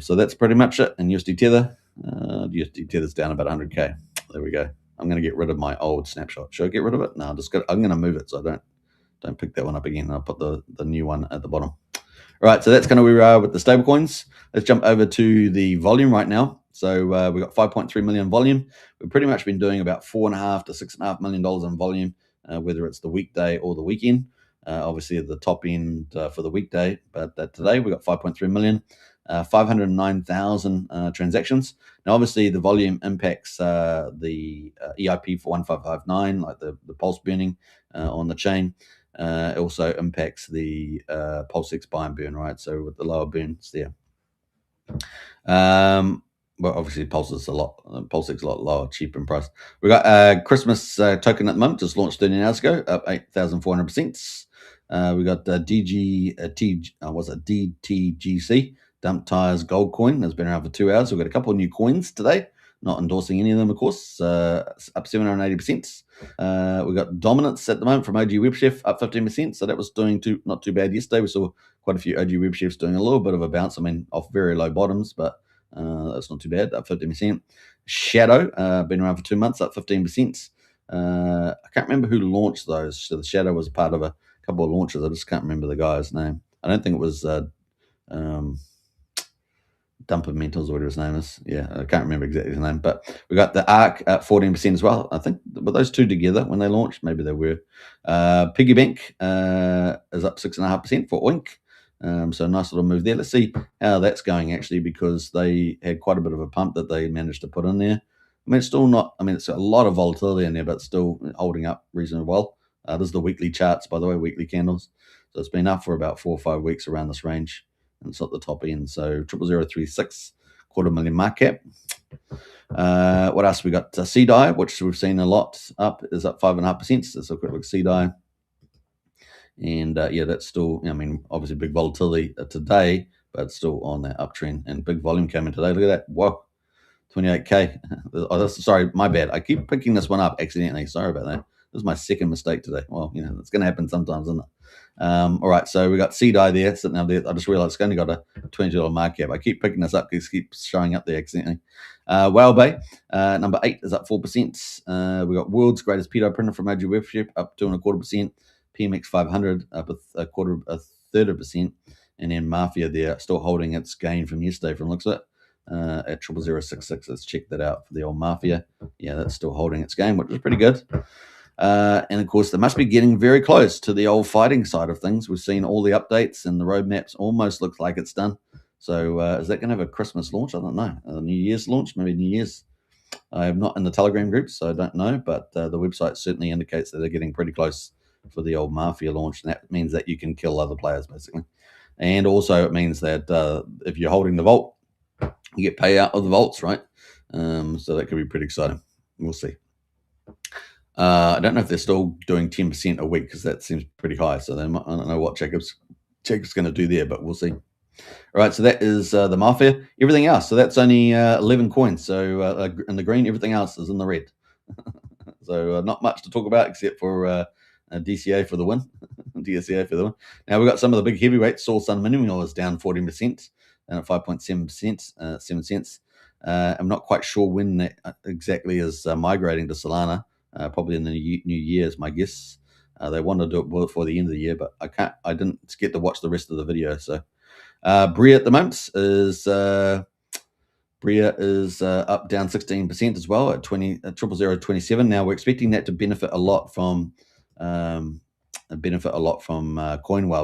So that's pretty much it. And USD Tether, USD Tether's down about 100K. There we go. I'm going to get rid of my old snapshot. Should I get rid of it? No, I'm going to move it so I don't pick that one up again. I'll put the new one at the bottom. All right, so that's kind of where we are with the stablecoins. Let's jump over to the volume right now. So we've got 5.3 million volume. We've pretty much been doing about $4.5 to $6.5 million in volume, whether it's the weekday or the weekend. Obviously, at the top end for the weekday, but today we got 5.3 million, 509,000 transactions. Now, obviously, the volume impacts the EIP for 1559, like the pulse burning on the chain. It also impacts the PulseX buy and burn, right? So with the lower burns there. Well, obviously PulseX is a lot lower, cheaper in price. We got Christmas token at the moment, just launched 13 hours ago, up 8,400%. We got DTGC, Dump Tires Gold Coin, that's been around for 2 hours. We've got a couple of new coins today. Not endorsing any of them, of course. Up 780%. We've got Dominance at the moment from OG WebChef, up 15%. So that was doing not too bad yesterday. We saw quite a few OG WebChefs doing a little bit of a bounce. I mean, off very low bottoms, but that's not too bad, up 15%. Shadow, been around for 2 months, up 15%. I can't remember who launched those. So the Shadow was part of a couple of launches. I just can't remember the guy's name. I don't think it was Dumper Mentals or whatever his name is. Yeah, I can't remember exactly his name. But we got the ARC at 14% as well. I think were those two together when they launched? Maybe they were. Piggy Bank is up 6.5% for Oink. So a nice little move there. Let's see how that's going actually, because they had quite a bit of a pump that they managed to put in there. I mean, it's still not. I mean, it's a lot of volatility in there, but still holding up reasonably well. This is the weekly charts, by the way, weekly candles. So it's been up for about 4 or 5 weeks around this range. And it's at the top end. So 00036, $250,000 market cap. What else we got? CDI, which we've seen a lot up, is up 5.5%. So let's have a quick look at CDI. And yeah, that's still, I mean, obviously big volatility today, but it's still on that uptrend. And big volume came in today. Look at that. Whoa. 28K. Oh, sorry, my bad. I keep picking this one up accidentally. Sorry about that. This is my second mistake today. Well, you know, it's going to happen sometimes, isn't it? All right, so we got CDI there sitting up there. I just realized it's only got a $20 market cap. I keep picking this up because it keeps showing up there accidentally. Whale Bay, number 8, is up 4%. We got World's Greatest Pedo Printer from OG WebChef, up 2.25%. PMX 500, up a third of a percent. And then Mafia there, still holding its gain from yesterday from looks of it. At 00066. Let's check that out for the old Mafia. Yeah, that's still holding its game, which is pretty good. And of course, they must be getting very close to the old fighting side of things. We've seen all the updates and the roadmaps almost looks like it's done. So is that going to have a Christmas launch? I don't know. A New Year's launch? Maybe New Year's. I am not in the Telegram group, so I don't know. But the website certainly indicates that they're getting pretty close for the old Mafia launch. And that means that you can kill other players, basically. And also it means that if you're holding the vault, you get payout of the vaults, right? So that could be pretty exciting. We'll see. I don't know if they're still doing 10% a week because that seems pretty high. So I don't know what Jacob's going to do there, but we'll see. All right, so that is the Mafia. Everything else, so that's only 11 coins. So in the green, everything else is in the red. So not much to talk about except for DCA for the win. DSCA for the win. Now we've got some of the big heavyweights. Saul Sun Minimal is down 14%. And at 5.7%, 7 cents. I'm not quite sure when that exactly is migrating to Solana. Probably in the new year is my guess. They want to do it before the end of the year, but I didn't get to watch the rest of the video. So Bria at the moment is up down 16% as well at 00027. Now we're expecting that to benefit a lot from Coinwhale.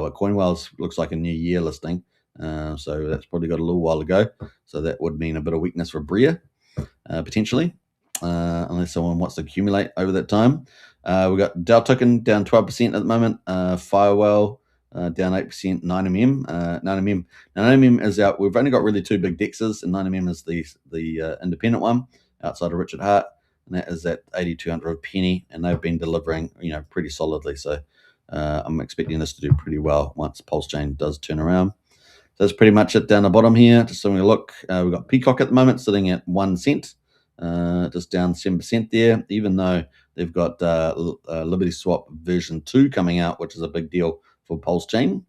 But Coinwhale looks like a new year listing. So that's probably got a little while to go. So that would mean a bit of weakness for Bria, potentially, unless someone wants to accumulate over that time. We've got Dow Token down 12% at the moment. Firewall down 8%. 9mm. 9mm is out. We've only got really 2 big dexes, and 9mm is the independent one outside of Richard Hart, and that is at 8,200 penny, and they've been delivering, pretty solidly. So I'm expecting this to do pretty well once PulseChain does turn around. So that's pretty much it down the bottom here. Just having a look. We've got Peacock at the moment sitting at 1 cent. just down 7% there, even though they've got Liberty Swap version 2 coming out, which is a big deal for PulseChain.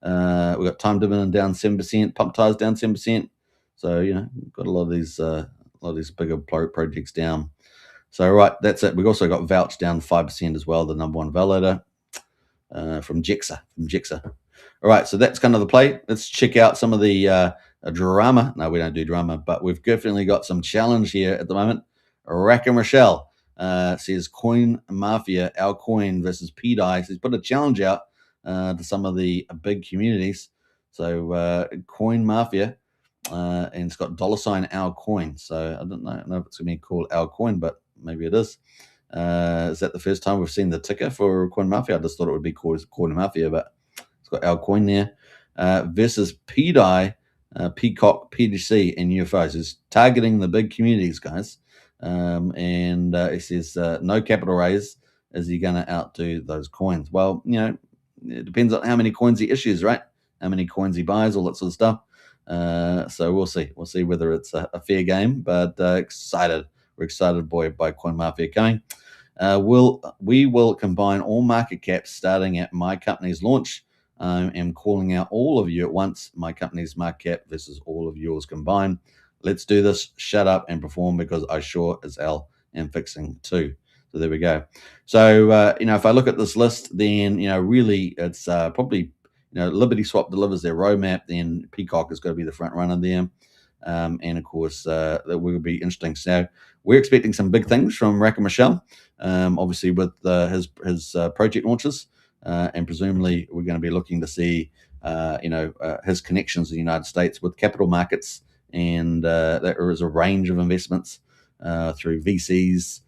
We've got Time Dividend down 7%, Pump Tires down 7%. So, we've got a lot of these bigger projects down. So, right, that's it. We've also got Vouch down 5% as well, the number one validator from Jexa. All right, so that's kind of the play. Let's check out some of the drama. No, we don't do drama, but we've definitely got some challenge here at the moment. Rack and Rochelle says Coin Mafia, our coin versus PDI. So he's put a challenge out to some of the big communities. So Coin Mafia, and it's got $ our coin. So I don't know if it's going to be called our coin, but maybe it is. Is that the first time we've seen the ticker for Coin Mafia? I just thought it would be called Coin Mafia, but it's got our coin there. Versus PDI, Peacock, PDC, and UFOs. It's targeting the big communities, guys. And it says no capital raise. Is he going to outdo those coins? Well, it depends on how many coins he issues, right? How many coins he buys, all that sort of stuff. So we'll see. We'll see whether it's a fair game, but excited. We're excited, by Coin Mafia coming. We will combine all market caps starting at my company's launch. I'm calling out all of you at once. My company's market cap versus all of yours combined. Let's do this. Shut up and perform, because I sure as hell am fixing too. So there we go. So if I look at this list, then really it's probably Liberty Swap delivers their roadmap. Then Peacock is going to be the front runner there. And of course, that will be interesting. So we're expecting some big things from Rack and Michelle, obviously with his project launches, and presumably we're going to be looking to see, his connections in the United States with capital markets, and there is a range of investments through VCs,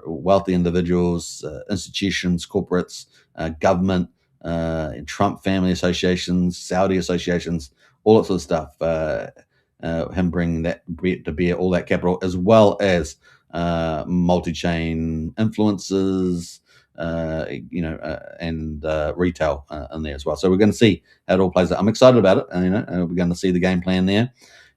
wealthy individuals, institutions, corporates, government, Trump family associations, Saudi associations, all that sort of stuff. Him bringing that to bear, all that capital, as well as multi-chain influencers, and retail in there as well. So we're going to see how it all plays out. I'm excited about it. We're going to see the game plan there,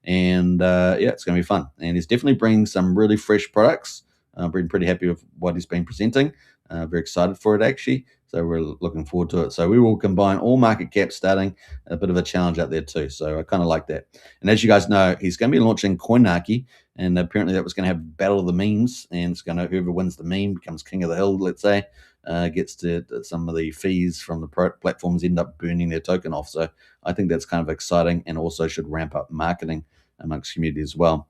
and it's going to be fun. And he's definitely bringing some really fresh products. I've been pretty happy with what he's been presenting. Very excited for it, actually. So we're looking forward to it. So we will combine all market caps, starting a bit of a challenge out there too. So I kind of like that. And as you guys know, he's going to be launching Coinarchy, and apparently that was going to have Battle of the Memes, and it's going to, whoever wins the meme becomes king of the hill, let's say, gets to some of the fees from the platforms end up burning their token off. So I think that's kind of exciting, and also should ramp up marketing amongst community as well.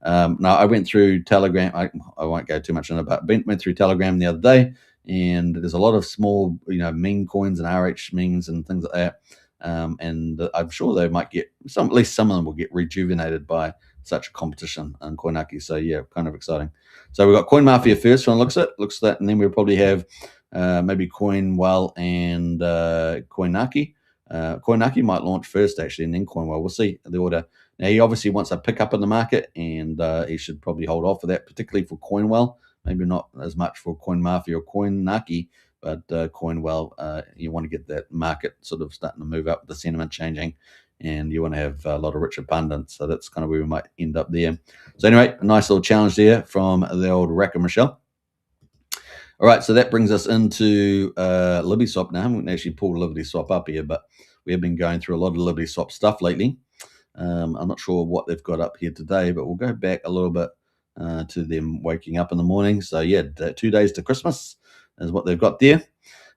Now I went through Telegram. I won't go too much on it, but went through Telegram the other day, and there's a lot of small, meme coins and RH memes and things like that. And I'm sure they might get at least some of them will get rejuvenated by such a competition on Coinarchy. So yeah, kind of exciting. So we've got Coin Mafia first. One looks at that, and then we'll probably have maybe Coinwell and Coinarchy. Coinarchy might launch first, actually, and then Coinwell. We'll see the order. Now, he obviously wants a pickup in the market, and he should probably hold off for that, particularly for Coinwell. Maybe not as much for Coin Mafia or Coinarchy, but Coinwell, you want to get that market sort of starting to move up, the sentiment changing, and you want to have a lot of richer pundits. So that's kind of where we might end up there. So anyway, a nice little challenge there from the old Rack and Michelle. All right, so that brings us into Liberty Swap now. I haven't actually pulled Liberty Swap up here, but we have been going through a lot of Liberty Swap stuff lately. I'm not sure what they've got up here today, but we'll go back a little bit to them waking up in the morning. So yeah, 2 days to Christmas is what they've got there.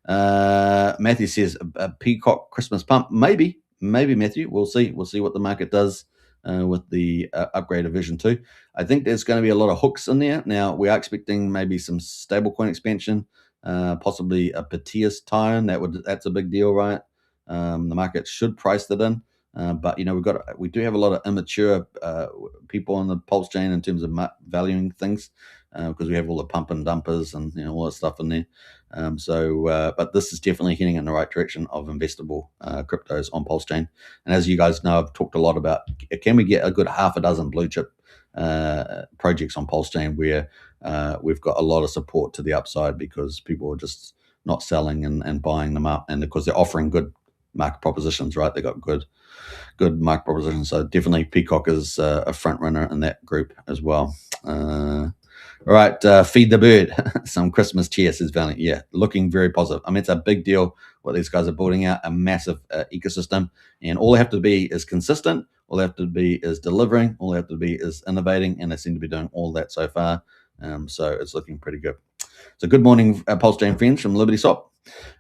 Matthew says a Peacock Christmas pump. Maybe Matthew. We'll see. We'll see what the market does with the upgrade of version 2. I think there's going to be a lot of hooks in there. Now we are expecting maybe some stablecoin expansion, possibly a Petius tie-in. That's a big deal, right? The market should price that in. But we do have a lot of immature people on the PulseChain in terms of valuing things, because we have all the pump and dumpers and all that stuff in there. But this is definitely heading in the right direction of investable cryptos on PulseChain. And as you guys know, I've talked a lot about, can we get a good half a dozen blue chip projects on PulseChain where we've got a lot of support to the upside, because people are just not selling and buying them up, and because they're offering good market propositions, right? They got good market propositions. So definitely Peacock is a front runner in that group as well. All right, feed the bird. Some Christmas cheer, says Valiant. Yeah, looking very positive. I mean, it's a big deal what these guys are building out, a massive ecosystem. And all they have to be is consistent. All they have to be is delivering. All they have to be is innovating. And they seem to be doing all that so far. So it's looking pretty good. So good morning, PulseChain friends from Liberty Swap.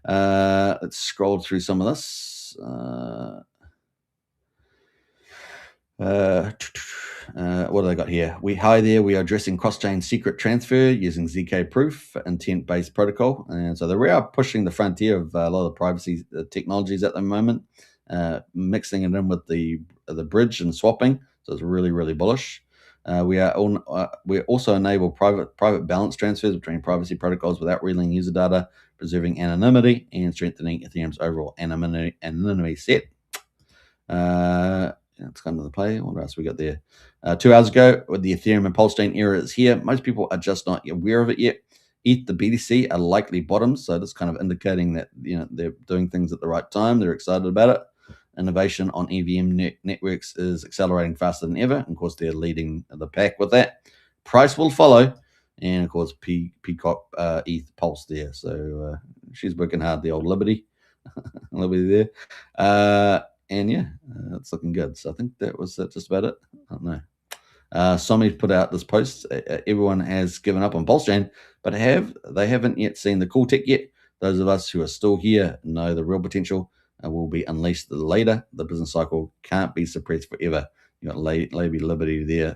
Let's scroll through some of this. What do they got here? Hi there. We are addressing cross-chain secret transfer using ZK proof intent-based protocol, and so they are pushing the frontier of a lot of the privacy technologies at the moment, mixing it in with the bridge and swapping. So it's really bullish. We also enable private balance transfers between privacy protocols without relaying user data, preserving anonymity and strengthening Ethereum's overall anonymity set. That's kind of the play. What else we got there? 2 hours ago, with the Ethereum and PulseChain era is here. Most people are just not aware of it yet. ETH, the BTC, are likely bottoms, so that's kind of indicating that they're doing things at the right time. They're excited about it. Innovation on EVM networks is accelerating faster than ever. And of course, they're leading the pack with that. Price will follow, and of course, Peacock, ETH, Pulse there. So she's working hard. The old Liberty, Liberty there. And yeah, it's looking good. So I think that was just about it. I don't know. Somebody put out this post. Everyone has given up on PulseChain, but they haven't yet seen the cool tech yet. Those of us who are still here know the real potential will be unleashed later. The business cycle can't be suppressed forever. You got Lady Liberty there.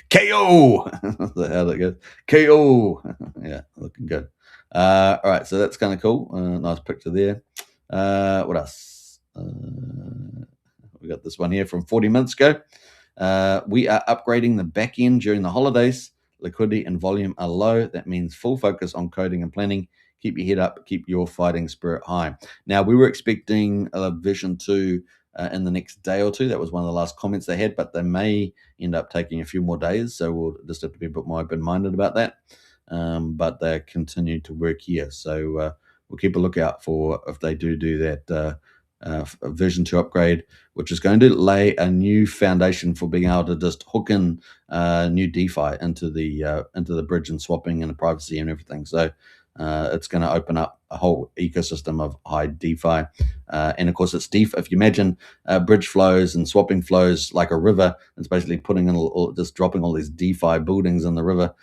KO! How that goes. KO! Yeah, looking good. All right, so that's kind of cool. Nice picture there. What else? We got this one here from 40 minutes ago. We are upgrading the back end during the holidays. Liquidity and volume are low. That means full focus on coding and planning. Keep your head up. Keep your fighting spirit high. Now, we were expecting a version 2 in the next day or two. That was one of the last comments they had, but they may end up taking a few more days. So we'll just have to be a bit more open-minded about that. But they continue to work here. So we'll keep a lookout for if they do that version 2 upgrade, which is going to lay a new foundation for being able to just hook in new DeFi into the bridge and swapping and the privacy and everything. So it's going to open up a whole ecosystem of high DeFi, and of course it's DeFi. If you imagine bridge flows and swapping flows like a river, it's basically putting in just dropping all these DeFi buildings in the river,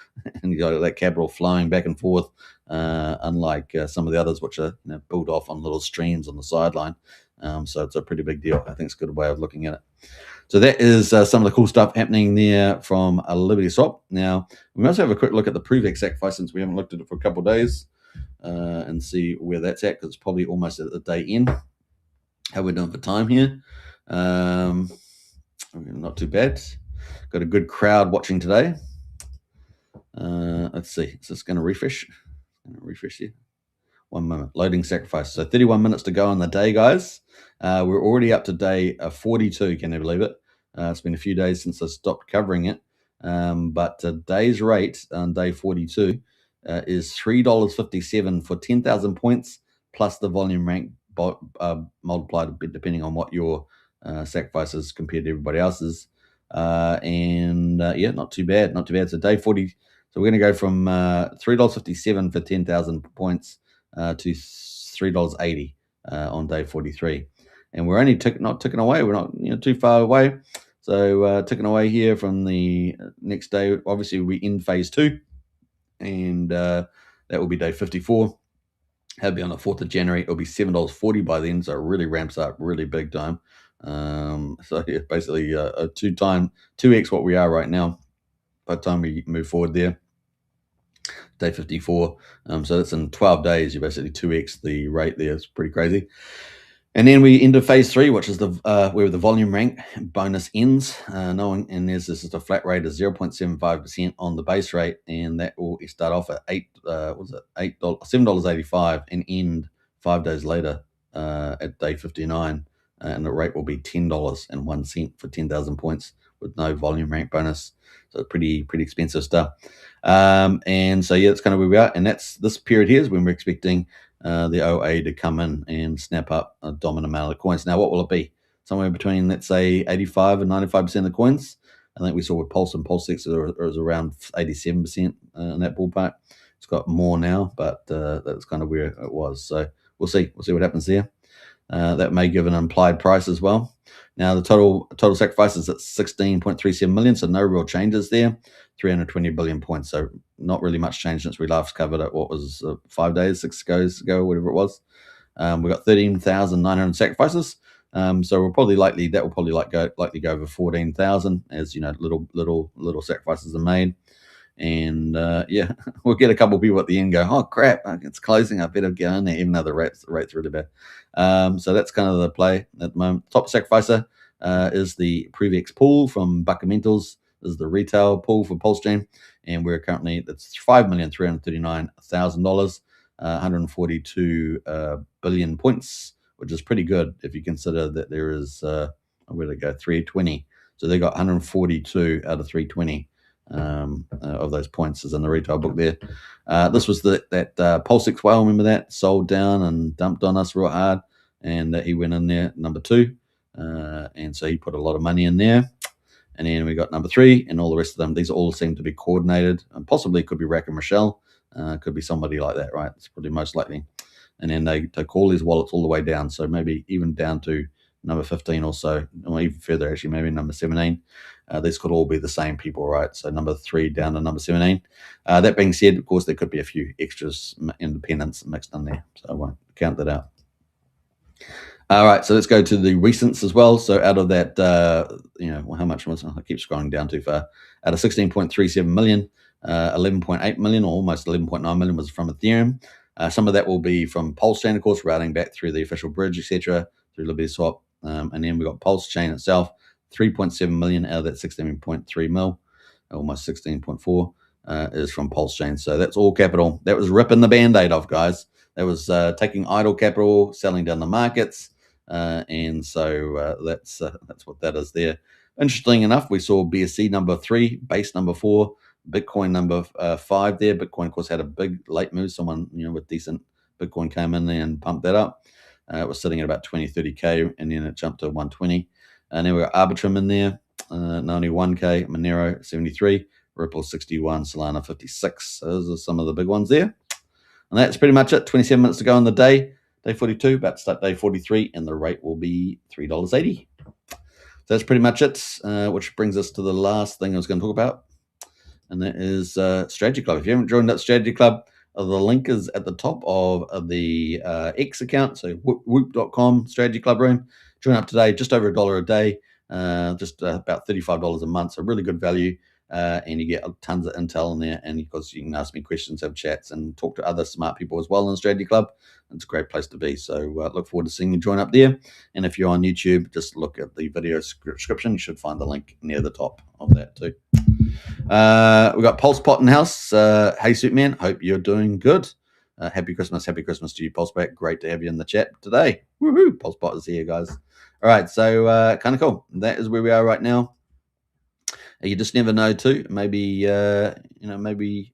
and you got that capital flowing back and forth. Unlike some of the others, which are built off on little streams on the sideline. So it's a pretty big deal. I think it's a good way of looking at it. So that is some of the cool stuff happening there from Liberty Swap. Now, we must have a quick look at the Pruvec sacrifice since we haven't looked at it for a couple of days and see where that's at, because it's probably almost at the day end. How we're doing for time here. Not too bad. Got a good crowd watching today. Let's see. Is this going to refresh? Refresh here. 1 minute. Loading sacrifice. So 31 minutes to go on the day, guys. We're already up to day 42. Can you believe it? It's been a few days since I stopped covering it. But today's rate on day 42 is $3.57 for 10,000 points plus the volume rank multiplied depending on what your sacrifice is compared to everybody else's. Yeah, not too bad. Not too bad. So day 40. So we're going to go from $3.57 for 10,000 points to $3.80 on day 43. And we're only not ticking away. We're not too far away. So ticking away here from the next day. Obviously, we end phase 2. And that will be day 54. That'll be on the 4th of January. It'll be $7.40 by then. So it really ramps up really big time. So yeah, basically a 2x what we are right now by the time we move forward there. Day 54. So that's in 12 days. You basically 2x the rate there. It's pretty crazy. And then we into phase 3, which is where the volume rank bonus ends. This is a flat rate of 0.75% on the base rate, and that will start off at $7.85 and end 5 days later at day 59, and the rate will be $10.01 for 10,000 points with no volume rank bonus. So pretty expensive stuff. And so yeah, that's kind of where we are. And that's this period here is when we're expecting the OA to come in and snap up a dominant amount of the coins. Now, what will it be? Somewhere between, let's say, 85 and 95% of the coins. I think we saw with Pulse and PulseX it was around 87% in that ballpark. It's got more now, but that's kind of where it was. So we'll see. We'll see what happens there. That may give an implied price as well. Now the total sacrifice is at 16.37 million, so no real changes there. 320 billion points, so not really much change since we last covered it. What was 5 days, 6 days ago, whatever it was. We got 13,900 sacrifices. So we'll probably likely go over 14,000 as little sacrifices are made. And yeah, we'll get a couple of people at the end go, oh crap, it's closing, I better go in there, even though the rate's really bad. So that's kind of the play at the moment. Top sacrificer is the Prevex pool from Buckamentals. This is the retail pool for PulseChain, and we're currently, that's $5,339,000, 142 billion points, which is pretty good if you consider that there is where they go, 320. So they got 142 out of 320. Of those points is in the retail book there. This was that PulseX whale, remember that? Sold down and dumped on us real hard, and he went in there, number 2. And so he put a lot of money in there. And then we got number 3 and all the rest of them. These all seem to be coordinated, and possibly could be Rack and Rochelle. Could be somebody like that, right? It's probably most likely. And then they call these wallets all the way down. So maybe even down to number 15 or so, or even further, actually, maybe number 17. These could all be the same people, right? So number 3 down to number 17. That being said, of course, there could be a few extras, independents mixed in there. So I won't count that out. All right, so let's go to the recents as well. So out of that, how much was, I keep scrolling down too far. Out of 16.37 million, 11.8 million, or almost 11.9 million was from Ethereum. Some of that will be from PulseChain, of course, routing back through the official bridge, etc., through Liberty Swap. And then we got PulseChain itself, 3.7 million out of that 16.3 mil, almost 16.4 is from PulseChain. So that's all capital. That was ripping the band-aid off, guys. That was taking idle capital, selling down the markets, and so that's what that is there. Interesting enough, we saw BSC number 3, base number 4, Bitcoin number 5 there. Bitcoin, of course, had a big late move. Someone with decent Bitcoin came in there and pumped that up. It was sitting at about 20, 30K, and then it jumped to 120. And then we got Arbitrum in there, 91K, Monero 73, Ripple 61, Solana 56. So those are some of the big ones there. And that's pretty much it. 27 minutes to go on the day 42, about to start day 43, and the rate will be $3.80. So that's pretty much it, which brings us to the last thing I was going to talk about, and that is Strategy Club. If you haven't joined that Strategy Club, the link is at the top of the X account, so whoop.com Strategy Club room. Join up today, just over $1 a day, just about $35 a month, so really good value. And you get tons of intel in there, and of course you can ask me questions, have chats, and talk to other smart people as well in the Strategy Club. It's a great place to be, so look forward to seeing you join up there. And if you're on YouTube, just look at the video description. You should find the link near the top of that too. We've got Pulse Pot in house. Hey Superman, hope you're doing good. Happy Christmas to you, Pulseback. Great to have you in the chat today. Woohoo! Pulse Pot is here, guys. All right, so kind of cool. That is where we are right now. You just never know too. Maybe maybe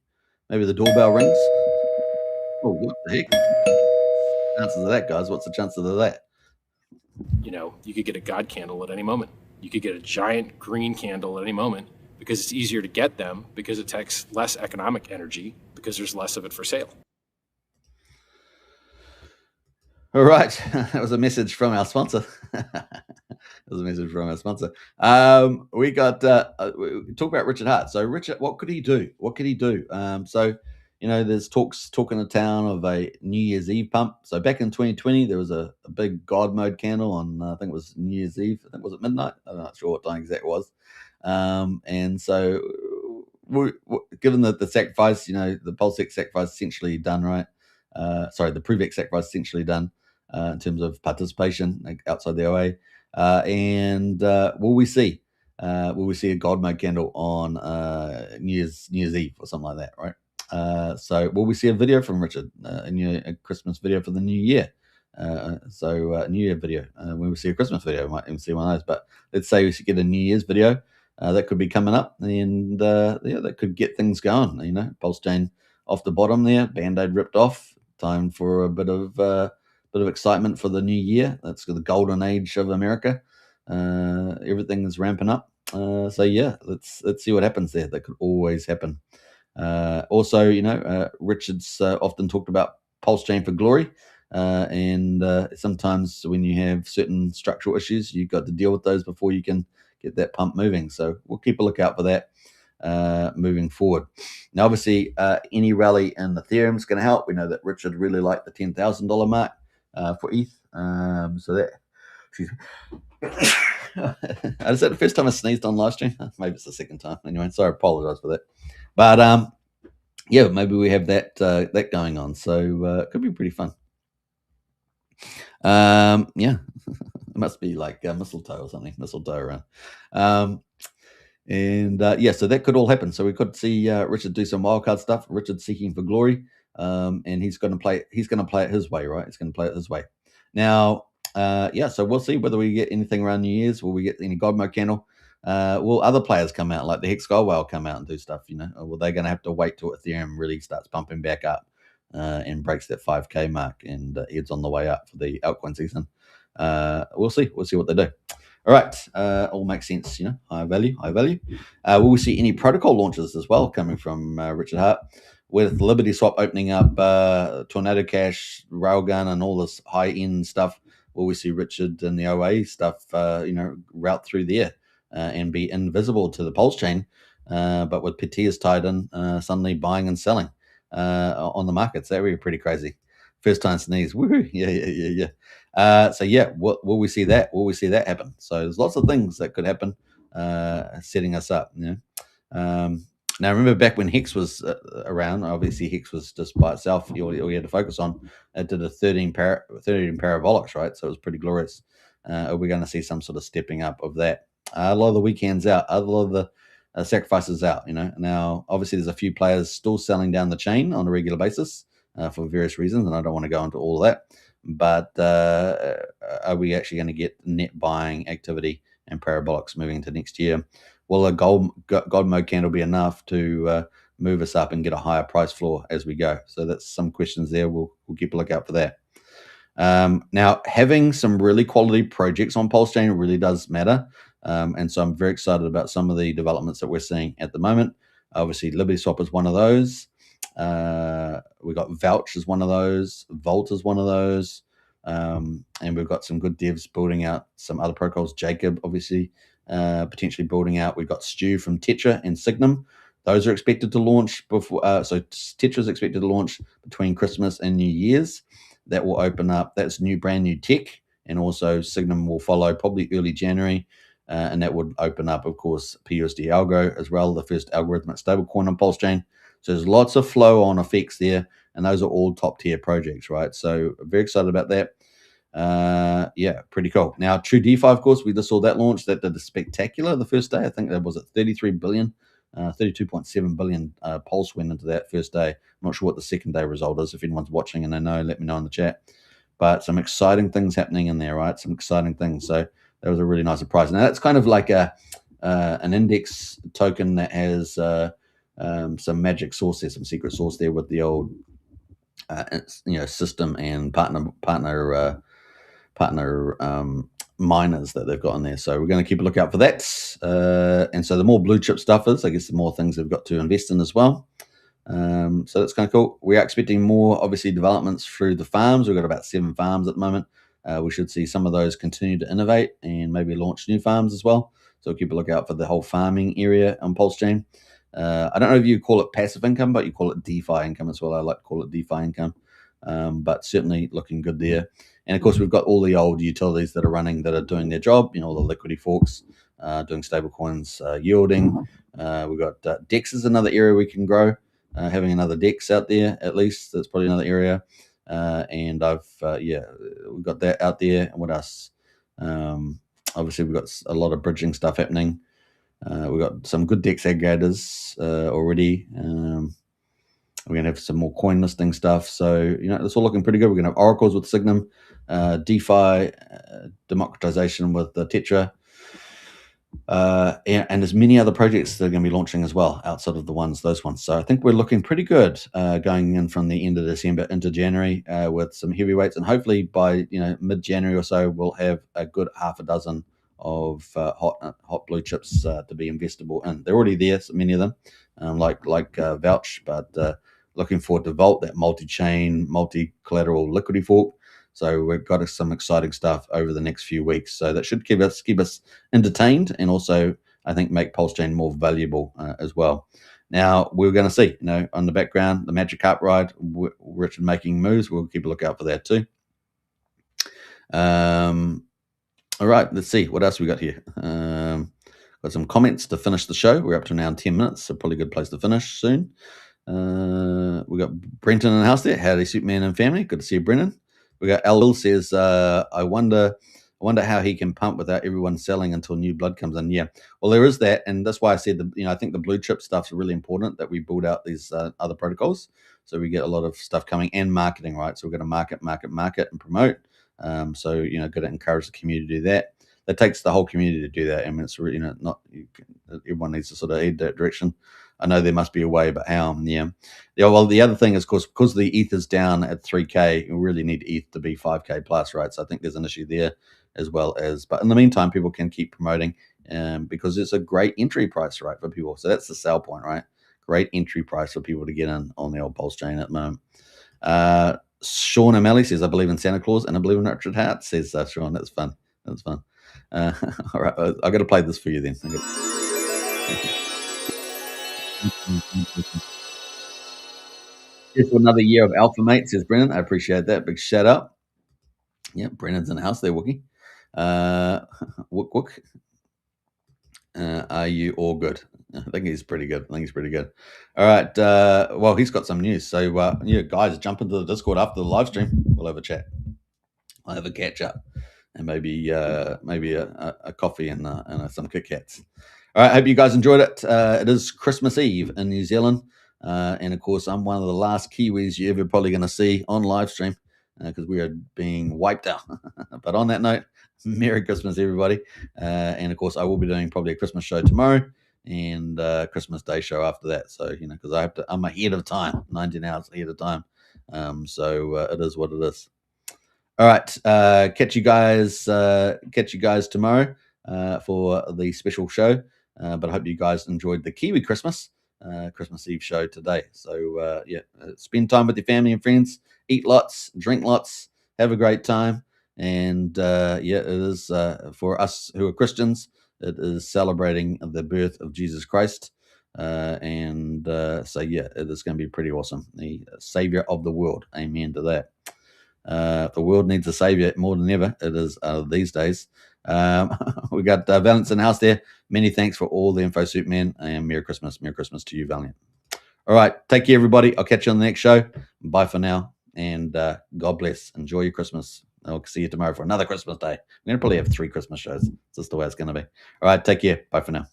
the doorbell rings. Oh, what the heck? Chances of that, guys. What's the chances of that? You could get a God candle at any moment. You could get a giant green candle at any moment, because it's easier to get them, because it takes less economic energy, because there's less of it for sale. All right, that was a message from our sponsor. We got we talk about Richard Hart. So Richard, what could he do? So there's talk in the town of a New Year's Eve pump. So back in 2020, there was a big God mode candle on I think it was New Year's Eve. I think was it midnight? I'm not sure what time exact it was. And so given that the sacrifice, the PulseX sacrifice essentially done, right? The Prevex sacrifice essentially done. In terms of participation outside the OA, and will we see a God mode candle on New Year's Eve or something like that, right? So will we see a video from Richard, a Christmas video for the new year? New Year video. When we see a Christmas video, we might even see one of those. But let's say we get a New Year's video that could be coming up, and that could get things going. PulseChain off the bottom there, Band-Aid ripped off. time for a bit of excitement for the new year. That's the golden age of America. Everything is ramping up. So yeah, let's see what happens there. That could always happen. Also, Richard's often talked about PulseChain for glory. And sometimes when you have certain structural issues, you've got to deal with those before you can get that pump moving. So we'll keep a lookout for that moving forward. Now, obviously, any rally in Ethereum is going to help. We know that Richard really liked the $10,000 mark for ETH. So that, excuse me. Is that the first time I sneezed on live stream? Maybe it's the second time. Anyway, sorry, I apologize for that. But yeah, maybe we have that going on. So it could be pretty fun. Yeah, it must be like mistletoe or something, mistletoe around. Yeah, so that could all happen. So we could see Richard do some wildcard stuff. Richard seeking for glory, and he's going to play it his way, right? He's going to play it his way. Now, yeah, so we'll see whether we get anything around New Year's. Will we get any God Mode candle? Will other players come out, like the Hex Gold Whale, come out and do stuff? Or will they going to have to wait till Ethereum really starts pumping back up and breaks that 5K mark and heads on the way up for the altcoin season? We'll see. We'll see what they do. All right, all makes sense. High value. Will we see any protocol launches as well coming from Richard Hart? With Liberty Swap opening up, Tornado Cash, Railgun, and all this high-end stuff, will we see Richard and the OA stuff, route through there and be invisible to the PulseChain, but with Petias tied in, suddenly buying and selling on the markets? That would be pretty crazy. First time sneeze. Woohoo! Yeah. So yeah, will we see that? Will we see that happen? So there's lots of things that could happen, setting us up. Now remember back when Hex was around. Obviously, Hex was just by itself. All you had to focus on. It did a 13 parabolics, right? So it was pretty glorious. Are we going to see some sort of stepping up of that? A lot of the weekends out. A lot of the sacrifices out. Now obviously there's a few players still selling down the chain on a regular basis for various reasons, and I don't want to go into all of that. But are we actually going to get net buying activity and parabolics moving into next year? Will a God Mode candle be enough to move us up and get a higher price floor as we go? So that's some questions there. We'll keep a lookout for that. Now, having some really quality projects on PulseChain really does matter. And so I'm very excited about some of the developments that we're seeing at the moment. Obviously, Liberty Swap is one of those. We got Vouch is one of those. Volt is one of those. And we've got some good devs building out some other protocols. Jacob, obviously, potentially building out. We've got Stu from Tetra and Signum. Those are expected to launch before. So Tetra is expected to launch between Christmas and New Year's. That will open up. That's brand new tech. And also Signum will follow probably early January. And that would open up, of course, PUSD ALGO as well, the first algorithmic stablecoin on PulseChain. So there's lots of flow on effects there, and those are all top tier projects, right? So very excited about that. Yeah, pretty cool. Now, True DeFi, of course, we just saw that launch. That did a spectacular the first day. I think that was at 33 billion, 32.7 billion Pulse went into that first day. I'm not sure what the second day result is. If anyone's watching and they know, let me know in the chat. But some exciting things happening in there, right? Some exciting things. So that was a really nice surprise. Now that's kind of like an index token that has some magic sauce there, some secret sauce there with the old system and partner miners that they've got in there. So we're going to keep a lookout for that. And so the more blue chip stuff is, I guess, the more things they've got to invest in as well. So that's kind of cool. We are expecting more, obviously, developments through the farms. We've got about 7 farms at the moment. We should see some of those continue to innovate and maybe launch new farms as well. So keep a lookout for the whole farming area on PulseChain. I don't know if you call it passive income, but you call it DeFi income as well. I like to call it DeFi income, but certainly looking good there. And of course, we've got all the old utilities that are running, that are doing their job. All the liquidity forks, doing stable coins, yielding. We've got DEX is another area we can grow. Having another DEX out there, at least, that's probably another area. And we've got that out there. And what else? Obviously, we've got a lot of bridging stuff happening. We've got some good DEX aggregators already. We're going to have some more coin listing stuff. So, it's all looking pretty good. We're going to have oracles with Signum, DeFi, democratization with the Tetra. And there's many other projects that are going to be launching as well outside of those ones. So I think we're looking pretty good going in from the end of December into January with some heavyweights, and hopefully by mid-January or so we'll have a good half a dozen of hot blue chips to be investable in. They're already there, so many of them, like Vouch, but looking forward to Vault, that multi-chain, multi-collateral liquidity fork. So we've got some exciting stuff over the next few weeks. So that should keep us entertained, and also I think make PulseChain more valuable as well. Now we're going to see, on the background, the Magic Carp ride, Richard making moves. We'll keep a lookout for that too. All right, let's see what else we got here. Got some comments to finish the show. We're up to now 10 minutes, so probably a good place to finish soon. We got Brenton in the house there. Howdy, Superman and family. Good to see you, Brennan. We got Al Will says, I wonder how he can pump without everyone selling until new blood comes in. Yeah, well, there is that, and that's why I said I think the blue chip stuff's really important, that we build out these other protocols, so we get a lot of stuff coming, and marketing, right? So we're going to market, and promote. So got to encourage the community to do that. That takes the whole community to do that. I mean, it's really not everyone needs to sort of head that direction. I know there must be a way, but how? Yeah. Well, the other thing is, of course, because the ETH is down at 3K, we really need ETH to be 5K plus, right? So I think there's an issue there as well as. But in the meantime, people can keep promoting because it's a great entry price, right, for people. So that's the sell point, right? Great entry price for people to get in on the old PulseChain at the moment. Sean O'Malley says, I believe in Santa Claus and I believe in Richard Hart, says Sean. That's fun. That's fun. All right, I've got to play this for you then. Here's for another year of Alpha Mate, says Brennan. I appreciate that. Big shout out. Yeah, Brennan's in the house there, Wookie. Wook. Are you all good? I think he's pretty good. All right. Well, he's got some news. So, guys, jump into the Discord after the live stream. We'll have a chat. I'll have a catch up, and maybe a coffee and some Kit Kats. All right. Hope you guys enjoyed it. It is Christmas Eve in New Zealand, and of course, I'm one of the last Kiwis you're ever probably going to see on live stream because we are being wiped out. But on that note, Merry Christmas, everybody. And of course, I will be doing probably a Christmas show tomorrow and Christmas Day show after that. So, because I'm ahead of time, 19 hours ahead of time. So it is what it is. All right. Catch you guys tomorrow for the special show. But I hope you guys enjoyed the Kiwi Christmas Eve show today. So, spend time with your family and friends, eat lots, drink lots, have a great time. And it is for us who are Christians, it is celebrating the birth of Jesus Christ. It is going to be pretty awesome. The Savior of the world. Amen to that. The world needs a savior more than ever. It is these days. We got Valiant's in the house there. Many thanks for all the info, Superman, and Merry Christmas. Merry Christmas to you, Valiant. All right, take care, everybody. I'll catch you on the next show. Bye for now, and God bless. Enjoy your Christmas. I'll see you tomorrow for another Christmas day. We're going to probably have 3 Christmas shows. It's just the way it's going to be. All right, take care. Bye for now.